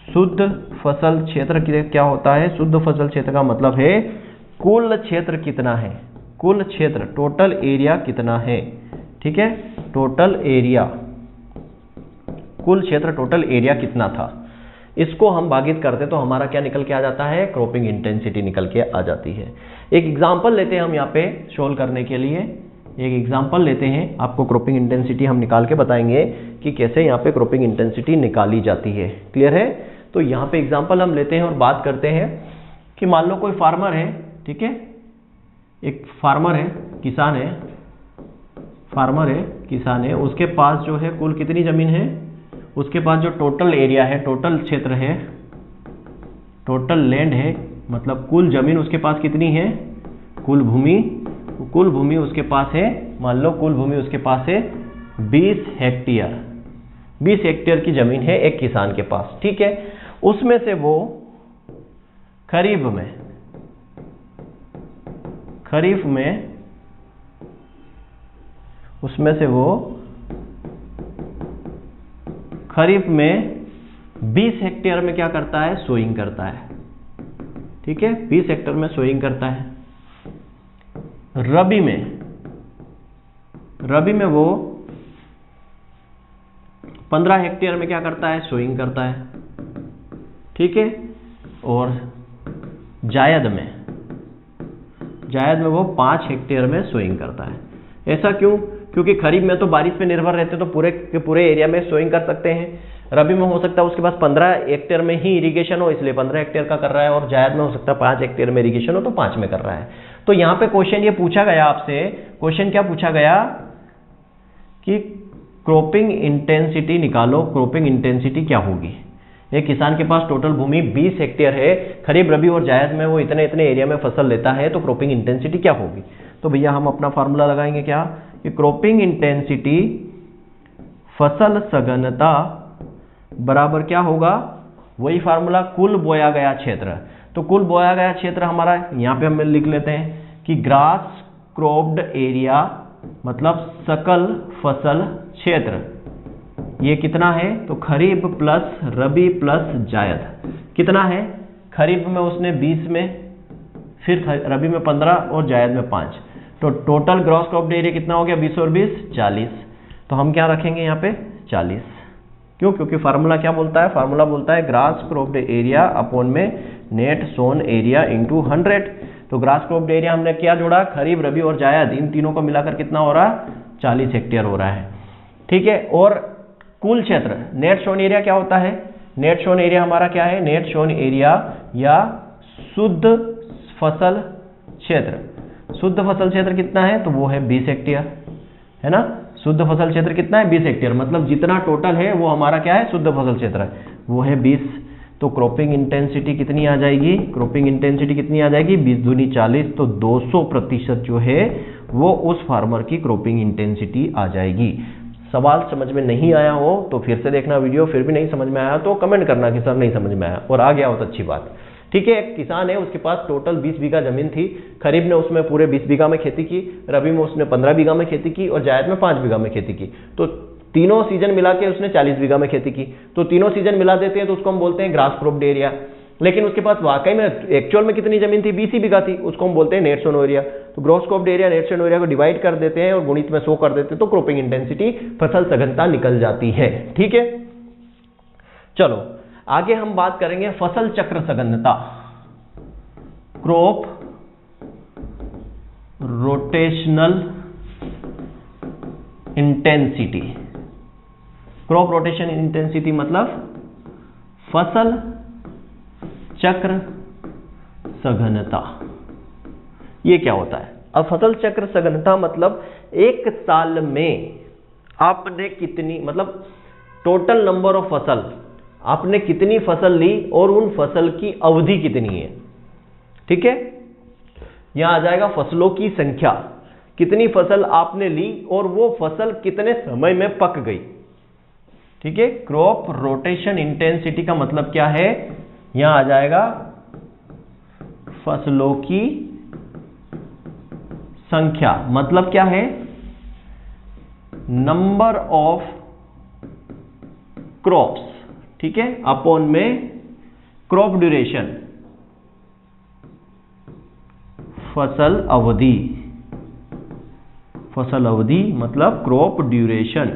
शुद्ध फसल क्षेत्र क्या होता है, शुद्ध फसल क्षेत्र का मतलब है कुल क्षेत्र कितना है, कुल क्षेत्र टोटल एरिया कितना है, ठीक है, टोटल एरिया, कुल क्षेत्र टोटल एरिया कितना था। इसको हम भागित करते तो हमारा क्या निकल के आ जाता है, क्रॉपिंग इंटेंसिटी निकल के आ जाती है। एक एग्जांपल लेते हैं हम यहाँ पे सोल्व करने के लिए, एक एग्जांपल लेते हैं, आपको क्रॉपिंग इंटेंसिटी हम निकाल के बताएंगे कि कैसे यहाँ पे क्रॉपिंग इंटेंसिटी निकाली जाती है। क्लियर है? तो यहाँ पे एग्जांपल हम लेते हैं और बात करते हैं कि मान लो कोई फार्मर है, ठीक है, एक फार्मर है, किसान है, फार्मर है, किसान है, उसके पास जो है कुल कितनी जमीन है, उसके पास जो टोटल एरिया है, टोटल क्षेत्र है, टोटल लैंड है, मतलब कुल जमीन उसके पास कितनी है, कुल भूमि, कुल भूमि उसके पास है, मान लो कुल भूमि उसके पास है 20 हेक्टेयर, 20 हेक्टेयर की जमीन है एक किसान के पास, ठीक है। उसमें से वो खरीफ में उसमें से वो खरीफ में 20 हेक्टेयर में क्या करता है, सोइंग करता है, ठीक है, 20 हेक्टेयर में सोइंग करता है। रबी में वो 15 हेक्टेयर में क्या करता है, सोइंग करता है, ठीक है। और जायद में वो 5 हेक्टेयर में सोइंग करता है। ऐसा क्यों? क्योंकि खरीफ में तो बारिश पे निर्भर रहते तो पूरे के पूरे एरिया में सोइंग कर सकते हैं। रबी में हो सकता है उसके पास 15 हेक्टेयर में ही इरिगेशन हो, इसलिए 15 हेक्टेयर का कर रहा है, और जायद में हो सकता है 5 हेक्टेयर में इरिगेशन हो तो 5 में कर रहा है। तो यहाँ पे क्वेश्चन ये पूछा गया आपसे, क्वेश्चन क्या पूछा गया कि क्रॉपिंग इंटेंसिटी निकालो, क्रॉपिंग इंटेंसिटी क्या होगी। एक किसान के पास टोटल भूमि 20 हेक्टेयर है, खरीफ रबी और जायद में वो इतने इतने एरिया में फसल लेता है, तो क्रॉपिंग इंटेंसिटी क्या होगी। तो भैया हम अपना फार्मूला लगाएंगे क्या, कि क्रॉपिंग इंटेंसिटी फसल सघनता बराबर क्या होगा, वही फार्मूला कुल बोया गया क्षेत्र। तो कुल बोया गया क्षेत्र हमारा यहाँ पे हम लिख लेते हैं कि ग्रास क्रॉप्ड एरिया मतलब सकल फसल क्षेत्र, ये कितना है? तो खरीफ प्लस रबी प्लस जायद कितना है? खरीफ में उसने 20 में, फिर रबी में 15 और जायद में 5, तो टोटल ग्रॉस क्रॉप्ड एरिया कितना हो गया? 20 और 20 40। तो हम क्या रखेंगे यहाँ पे? 40। क्यों? क्योंकि फार्मूला क्या बोलता है? फार्मूला बोलता है ग्रास क्रॉप्ड एरिया अपॉन में नेट सोन एरिया इंटू 100। तो ग्रास क्रॉप्ड एरिया हमने क्या जोड़ा? खरीफ, रबी और जायद, इन तीनों को मिलाकर कितना हो रहा? 40 हेक्टेयर हो रहा है। ठीक है। और कुल क्षेत्र, नेट सोन एरिया क्या होता है? नेट सोन एरिया हमारा क्या है? नेट सोन एरिया या शुद्ध फसल क्षेत्र। शुद्ध फसल क्षेत्र कितना है? तो वो है 20 हेक्टेयर, है ना। शुद्ध फसल क्षेत्र कितना है? 20 हेक्टेयर, मतलब जितना टोटल है वो हमारा क्या है? शुद्ध फसल क्षेत्र है, वो है 20। तो क्रॉपिंग इंटेंसिटी कितनी आ जाएगी? क्रॉपिंग इंटेंसिटी कितनी आ जाएगी? 20 दूनी 40, तो 200% जो है वो उस फार्मर की क्रॉपिंग इंटेंसिटी आ जाएगी। सवाल समझ में नहीं आया हो तो फिर से देखना वीडियो, फिर भी नहीं समझ में आया तो कमेंट करना कि सर नहीं समझ में आया, और आ गया हो तो अच्छी बात। ठीक है। एक किसान है, उसके पास टोटल 20 बीघा जमीन थी। खरीफ ने उसमें पूरे 20 बीघा में खेती की, रबी में उसने 15 बीघा में खेती की और जायद में 5 बीघा में खेती की। तो तीनों सीजन मिला के उसने 40 बीघा में खेती की। तो तीनों सीजन मिला देते हैं तो उसको हम बोलते हैं ग्रास क्रॉप्ड एरिया। लेकिन उसके पास वाकई में एक्चुअल में कितनी जमीन थी? 20 ही बीघा थी, उसको हम बोलते हैं नेट सोन एरिया। तो gross cropped area net sown area को डिवाइड कर देते हैं और गुणित में 100 कर देते हैं, तो क्रॉपिंग इंटेंसिटी, फसल सघनता निकल जाती है। ठीक है। चलो आगे हम बात करेंगे फसल चक्र सघनता, crop rotational intensity. Crop rotation intensity मतलब फसल चक्र सघनता। ये क्या होता है? अब फसल चक्र सघनता मतलब एक साल में आपने कितनी, मतलब टोटल नंबर ऑफ फसल, आपने कितनी फसल ली और उन फसल की अवधि कितनी है। ठीक है। यहां आ जाएगा फसलों की संख्या, कितनी फसल आपने ली और वो फसल कितने समय में पक गई। ठीक है। क्रॉप रोटेशन इंटेंसिटी का मतलब क्या है? यहां आ जाएगा फसलों की संख्या, मतलब क्या है? नंबर ऑफ क्रॉप्स, ठीक है, अपॉन में क्रॉप ड्यूरेशन, फसल अवधि। फसल अवधि मतलब क्रॉप ड्यूरेशन।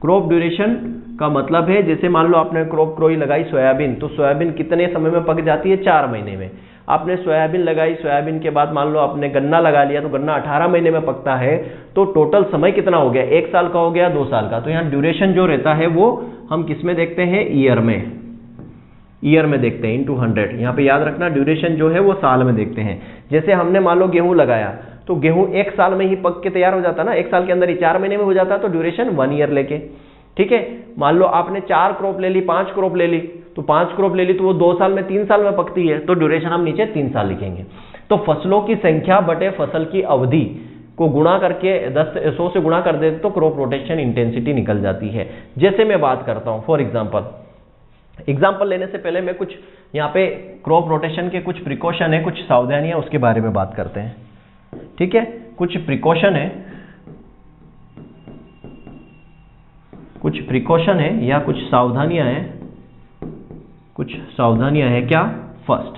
क्रॉप ड्यूरेशन का मतलब है, जैसे मान लो आपने क्रॉप क्रोई लगाई सोयाबीन, तो सोयाबीन कितने समय में पक जाती है? 4 महीने में। आपने सोयाबीन लगाई, सोयाबीन के बाद मान लो आपने गन्ना लगा लिया, तो गन्ना 18 महीने में पकता है। तो टोटल समय कितना हो गया? 1 साल का हो गया, 2 साल का। तो यहाँ ड्यूरेशन जो रहता है वो हम किस में देखते हैं? ईयर में। ईयर में देखते हैं इंटू 100। यहाँ पे याद रखना ड्यूरेशन जो है वो साल में देखते हैं। जैसे हमने मान लो गेहूं लगाया, तो गेहूं 1 साल में ही पक के तैयार हो जाता ना, 1 साल के अंदर ही 4 महीने में हो जाता, तो ड्यूरेशन 1 ईयर लेके। ठीक है। मान लो आपने 4 क्रॉप ले ली, 5 क्रॉप ले ली, तो 5 क्रॉप ले ली तो वो 2 साल में, 3 साल में पकती है, तो ड्यूरेशन हम नीचे 3 साल लिखेंगे। तो फसलों की संख्या बटे फसल की अवधि को गुणा करके 100 से गुणा कर देते तो क्रॉप रोटेशन इंटेंसिटी निकल जाती है। जैसे मैं बात करता हूं, फॉर एग्जाम्पल लेने से पहले मैं कुछ यहाँ पे क्रॉप रोटेशन के कुछ प्रिकॉशन है, कुछ सावधानियां, उसके बारे में बात करते हैं। ठीक है। कुछ प्रिकॉशन है, कुछ प्रिकॉशन है या कुछ सावधानियां हैं, कुछ सावधानियां हैं। क्या? फर्स्ट,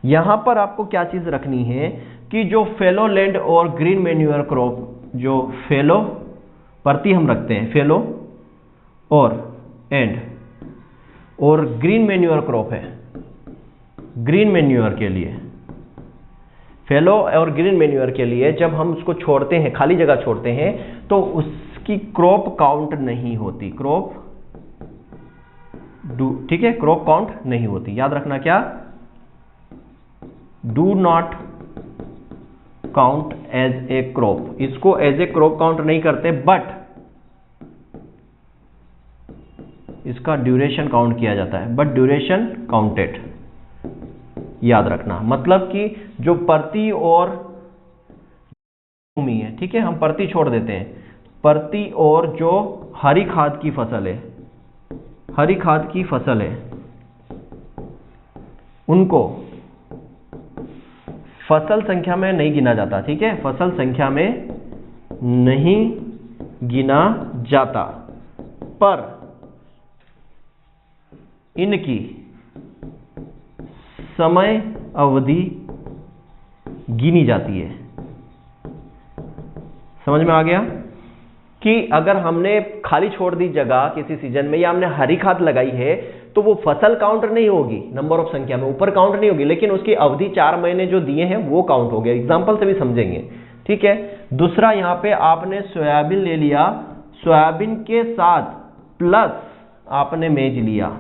यहां पर आपको क्या चीज रखनी है कि जो फेलो लैंड और ग्रीन मैन्यूअर क्रॉप, जो फेलो प्रति हम रखते हैं, फेलो और ग्रीन मैन्यूअर क्रॉप है, ग्रीन मैन्यूअर के लिए, फेलो और ग्रीन मैन्यूअर के लिए जब हम उसको छोड़ते हैं, खाली जगह छोड़ते हैं, तो उसकी क्रॉप काउंट नहीं होती। ठीक है, क्रॉप काउंट नहीं होती। याद रखना क्या? Do not count as a crop. इसको एज ए क्रॉप काउंट नहीं करते, बट इसका ड्यूरेशन काउंट किया जाता है, बट ड्यूरेशन काउंटेड। याद रखना, मतलब कि जो परती और भूमि है, ठीक है, हम परती छोड़ देते हैं, परती और जो हरी खाद की फसल है, हरी खाद की फसल है, उनको फसल संख्या में नहीं गिना जाता। ठीक है, फसल संख्या में नहीं गिना जाता, पर इनकी समय अवधि गिनी जाती है। समझ में आ गया कि अगर हमने खाली छोड़ दी जगह किसी सीजन में या हमने हरी खाद लगाई है तो वो फसल काउंट नहीं होगी, नंबर ऑफ संख्या में ऊपर काउंट नहीं होगी, लेकिन उसकी अवधि 4 महीने जो दिए हैं वो काउंट हो गया। एग्जांपल से भी समझेंगे, ठीक है। दूसरा, यहां पे आपने सोयाबीन ले लिया, सोयाबीन के साथ प्लस आपने मेज लिया,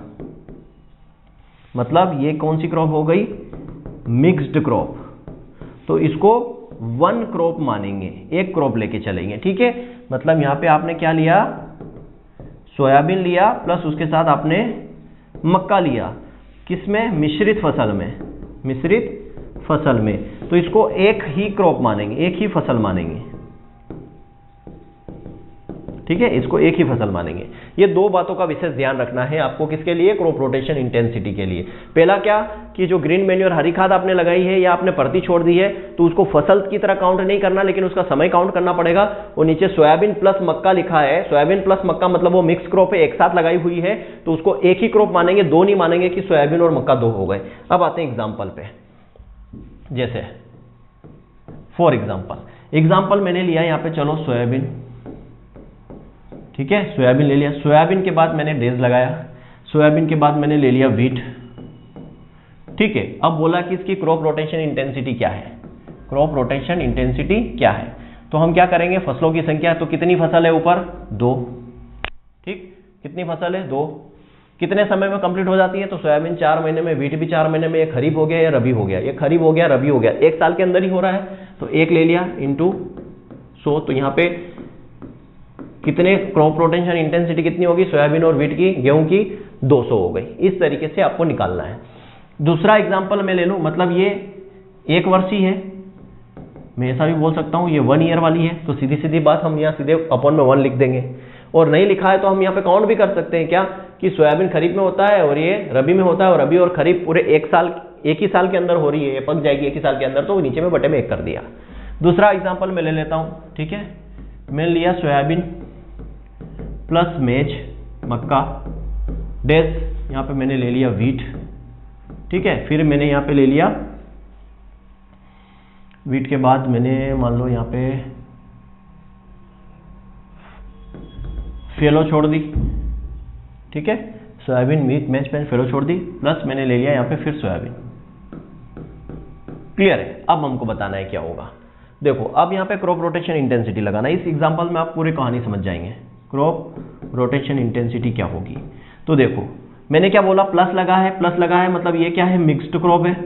मतलब ये कौन सी क्रॉप हो गई? Mixed crop. तो इसको 1 क्रॉप मानेंगे, एक क्रॉप लेके चलेंगे, ठीक है। मतलब यहां पे आपने क्या लिया? सोयाबीन लिया प्लस उसके साथ आपने मक्का लिया, किसमें? मिश्रित फसल में, मिश्रित फसल में। तो इसको एक ही क्रॉप मानेंगे, एक ही फसल मानेंगे, ठीक है, इसको एक ही फसल मानेंगे। ये दो बातों का विशेष ध्यान रखना है आपको, किसके लिए? क्रॉप रोटेशन इंटेंसिटी के लिए। पहला क्या कि जो ग्रीन मैन्योर हरी खाद आपने लगाई है या आपने परती छोड़ दी है तो उसको फसल की तरह काउंट नहीं करना, लेकिन उसका समय काउंट करना पड़ेगा। और नीचे सोयाबीन प्लस मक्का लिखा है, सोयाबीन प्लस मक्का मतलब वो मिक्स क्रॉप है, एक साथ लगाई हुई है, तो उसको एक ही क्रॉप मानेंगे, दो नहीं मानेंगे कि सोयाबीन और मक्का दो हो गए। अब आते हैं एग्जाम्पल पे, जैसे फॉर एग्जाम्पल मैंने लिया यहाँ पे, चलो सोयाबीन, ठीक है, सोयाबीन ले लिया। सोयाबीन के बाद मैंने डेज लगाया, सोयाबीन के बाद मैंने ले लिया व्हीट, ठीक है। अब बोला कि इसकी क्रॉप रोटेशन इंटेंसिटी क्या है? क्रॉप रोटेशन इंटेंसिटी क्या है? तो हम क्या करेंगे? फसलों की संख्या, तो कितनी फसल है ऊपर? 2, ठीक, कितनी फसल है? 2। कितने समय में कंप्लीट हो जाती है? तो सोयाबीन 4 महीने में, व्हीट भी 4 महीने में। ये खरीफ हो गया या रबी हो गया? ये खरीफ हो गया, रबी हो गया, एक साल के अंदर ही हो रहा है, तो 1 ले लिया इंटू 100। तो यहाँ पे कितने क्रॉप रोटेशन इंटेंसिटी कितनी होगी? सोयाबीन और व्हीट की, गेहूं की 200 हो गई। इस तरीके से आपको निकालना है। दूसरा एग्जांपल मैं ले लूं, मतलब ये 1 वर्षीय है, मैं ऐसा भी बोल सकता हूं ये 1 ईयर वाली है, तो सीधी सीधी बात हम यहाँ सीधे अपॉन में 1 लिख देंगे। और नहीं लिखा है तो हम यहाँ पे काउंट भी कर सकते हैं, क्या कि सोयाबीन खरीफ में होता है और ये रबी में होता है, और रबी और खरीफ पूरे एक ही साल के अंदर हो रही है, ये पक जाएगी एक ही साल के अंदर, तो नीचे में बटे में 1 कर दिया। दूसरा एग्जाम्पल मैं ले लेता हूँ, ठीक है। मैंने लिया सोयाबीन प्लस मेज मक्का डेज, यहाँ पे मैंने ले लिया व्हीट, ठीक है। फिर मैंने यहाँ पे ले लिया व्हीट के बाद मैंने मान लो यहाँ पे फेलो छोड़ दी, ठीक है। सोयाबीन व्हीट मेज पेन फेलो छोड़ दी, प्लस मैंने ले लिया यहाँ पे फिर सोयाबीन। क्लियर है? अब हमको बताना है क्या होगा। देखो अब यहाँ पे क्रॉप रोटेशन इंटेंसिटी लगाना है। इस एग्जांपल में आप पूरी कहानी समझ जाएंगे, क्रॉप रोटेशन इंटेंसिटी क्या होगी। तो देखो मैंने क्या बोला, प्लस लगा है, प्लस लगा है मतलब ये क्या है? मिक्स्ड क्रॉप है,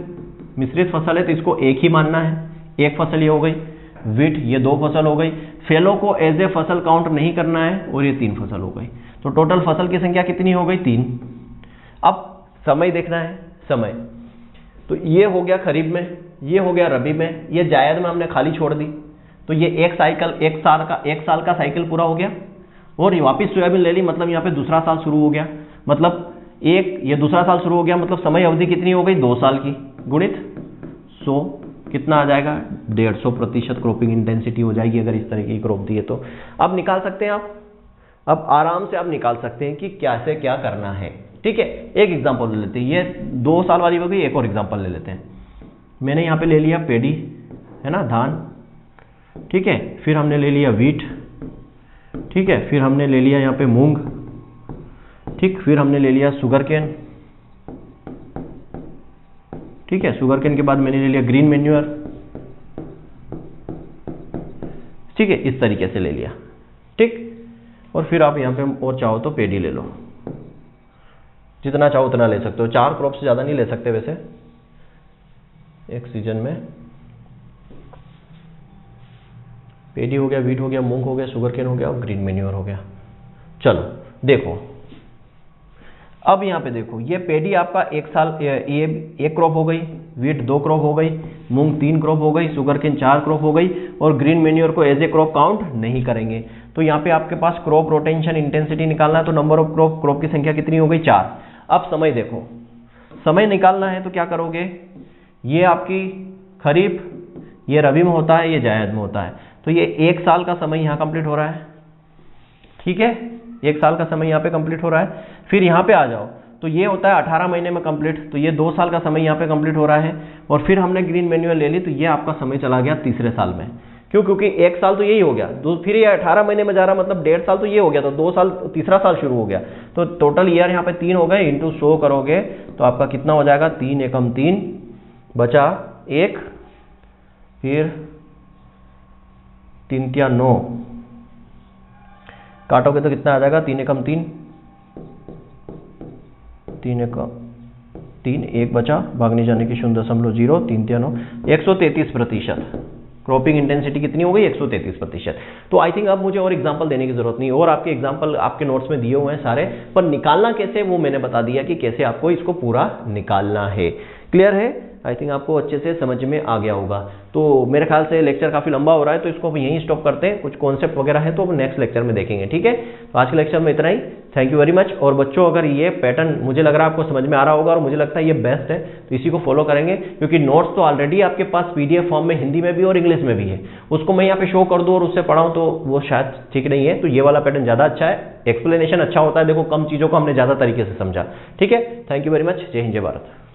मिश्रित फसल है, तो इसको एक ही मानना है, एक फसल ये हो गई। व्हीट ये 2 फसल हो गई। फेलो को एज ए फसल काउंट नहीं करना है, और ये 3 फसल हो गई। तो टोटल फसल की संख्या कितनी हो गई? 3। अब समय देखना है, समय तो ये हो गया खरीफ में, ये हो गया रबी में, ये जायद में हमने खाली छोड़ दी, तो ये एक साल का साइकिल पूरा हो गया। और ये वापिस सोयाबीन ले ली, मतलब यहाँ पे दूसरा साल शुरू हो गया, मतलब ये दूसरा साल शुरू हो गया, मतलब समय अवधि कितनी हो गई? 2 साल की, गुणित 100 कितना आ जाएगा? 150% क्रॉपिंग इंटेंसिटी हो जाएगी अगर इस तरह की क्रॉप दी है तो। अब निकाल सकते हैं आप, अब आराम से आप निकाल सकते हैं कि कैसे क्या करना है, ठीक है। एक एग्जांपल ले लेते हैं, ये 2 साल वाली हो गई, एक और एग्जांपल ले लेते हैं। मैंने यहाँ पे ले लिया पेडी, है ना, धान, ठीक है। फिर हमने ले लिया व्हीट, ठीक है। फिर हमने ले लिया यहाँ पे मूंग, ठीक। फिर हमने ले लिया शुगर केन, ठीक है। शुगर केन के बाद मैंने ले लिया ग्रीन मैन्योर, ठीक है, इस तरीके से ले लिया, ठीक। और फिर आप यहाँ पे और चाहो तो पेडी ले लो, जितना चाहो उतना ले सकते हो। 4 क्रॉप से ज़्यादा नहीं ले सकते वैसे एक सीजन में। पेडी हो गया, व्हीट हो गया, मूंग हो गया, शुगर केन हो गया और ग्रीन मैन्योर हो गया। चलो देखो अब यहाँ पे देखो, ये पेडी आपका 1 साल, ये 1 क्रॉप हो गई, व्हीट 2 क्रॉप हो गई, मूंग 3 क्रॉप हो गई, शुगर केन 4 क्रॉप हो गई, और ग्रीन मैन्योर को एज ए क्रॉप काउंट नहीं करेंगे। तो यहाँ पे आपके पास क्रॉप रोटेशन इंटेंसिटी निकालना है, तो नंबर ऑफ क्रॉप की संख्या कितनी हो गई? 4। अब समय देखो, समय निकालना है तो क्या करोगे? ये आपकी खरीफ, ये रबी में होता है, ये जायद में होता है। तो ये 1 साल का समय यहाँ कंप्लीट हो रहा है, ठीक है, 1 साल का समय यहाँ पे कंप्लीट हो रहा है। फिर यहाँ पे आ जाओ तो ये होता है 18 महीने में कंप्लीट, तो ये 2 साल का समय यहाँ पे कंप्लीट हो रहा है। और फिर हमने ग्रीन मैन्युअल ले ली, तो ये आपका समय चला गया तीसरे साल में। क्यों? क्योंकि 1 साल तो यही हो गया, फिर ये 18 महीने में जा रहा, मतलब 1.5 साल तो ये हो गया, तो 2 साल, तीसरा साल शुरू हो गया। तो टोटल ईयर यहाँ पे 3 हो गए, इंटू 100 करोगे तो आपका कितना हो जाएगा, 3 एकम 3 बचा 1, फिर 3 तिया 9, काटोगे तो कितना आ जाएगा, 3 एकम 3, 3 एकम 3, 1 बचा, भागने जाने की 0.0, 3 तिया 9, 133%। क्रॉपिंग इंटेंसिटी कितनी हो गई, 133%। तो आई थिंक अब मुझे और एग्जांपल देने की जरूरत नहीं, और आपके एग्जांपल आपके नोट्स में दिए हुए हैं सारे, पर निकालना कैसे वो मैंने बता दिया कि कैसे आपको इसको पूरा निकालना है। क्लियर है? आई थिंक आपको अच्छे से समझ में आ गया होगा। तो मेरे ख्याल से लेक्चर काफ़ी लंबा हो रहा है, तो इसको हम यहीं स्टॉप करते हैं। कुछ कॉन्सेप्ट वगैरह है तो हम नेक्स्ट लेक्चर में देखेंगे, ठीक है। तो आज के लेक्चर में इतना ही। Thank you very much. और बच्चों, अगर ये पैटर्न मुझे लग रहा है आपको समझ में आ रहा होगा और मुझे लगता है ये बेस्ट है, तो इसी को फॉलो करेंगे, क्योंकि नोट्स तो ऑलरेडी आपके पास PDF फॉर्म में हिंदी में भी और इंग्लिश में भी है। उसको मैं यहाँ पे शो कर दूँ और उससे पढ़ाऊँ तो वो शायद ठीक नहीं है। तो ये वाला पैटर्न ज़्यादा अच्छा है, एक्सप्लेनेशन अच्छा होता है। देखो, कम चीज़ों को हमने ज़्यादा तरीके से समझा, ठीक है। Thank you very much. जय हिंद, जय भारत।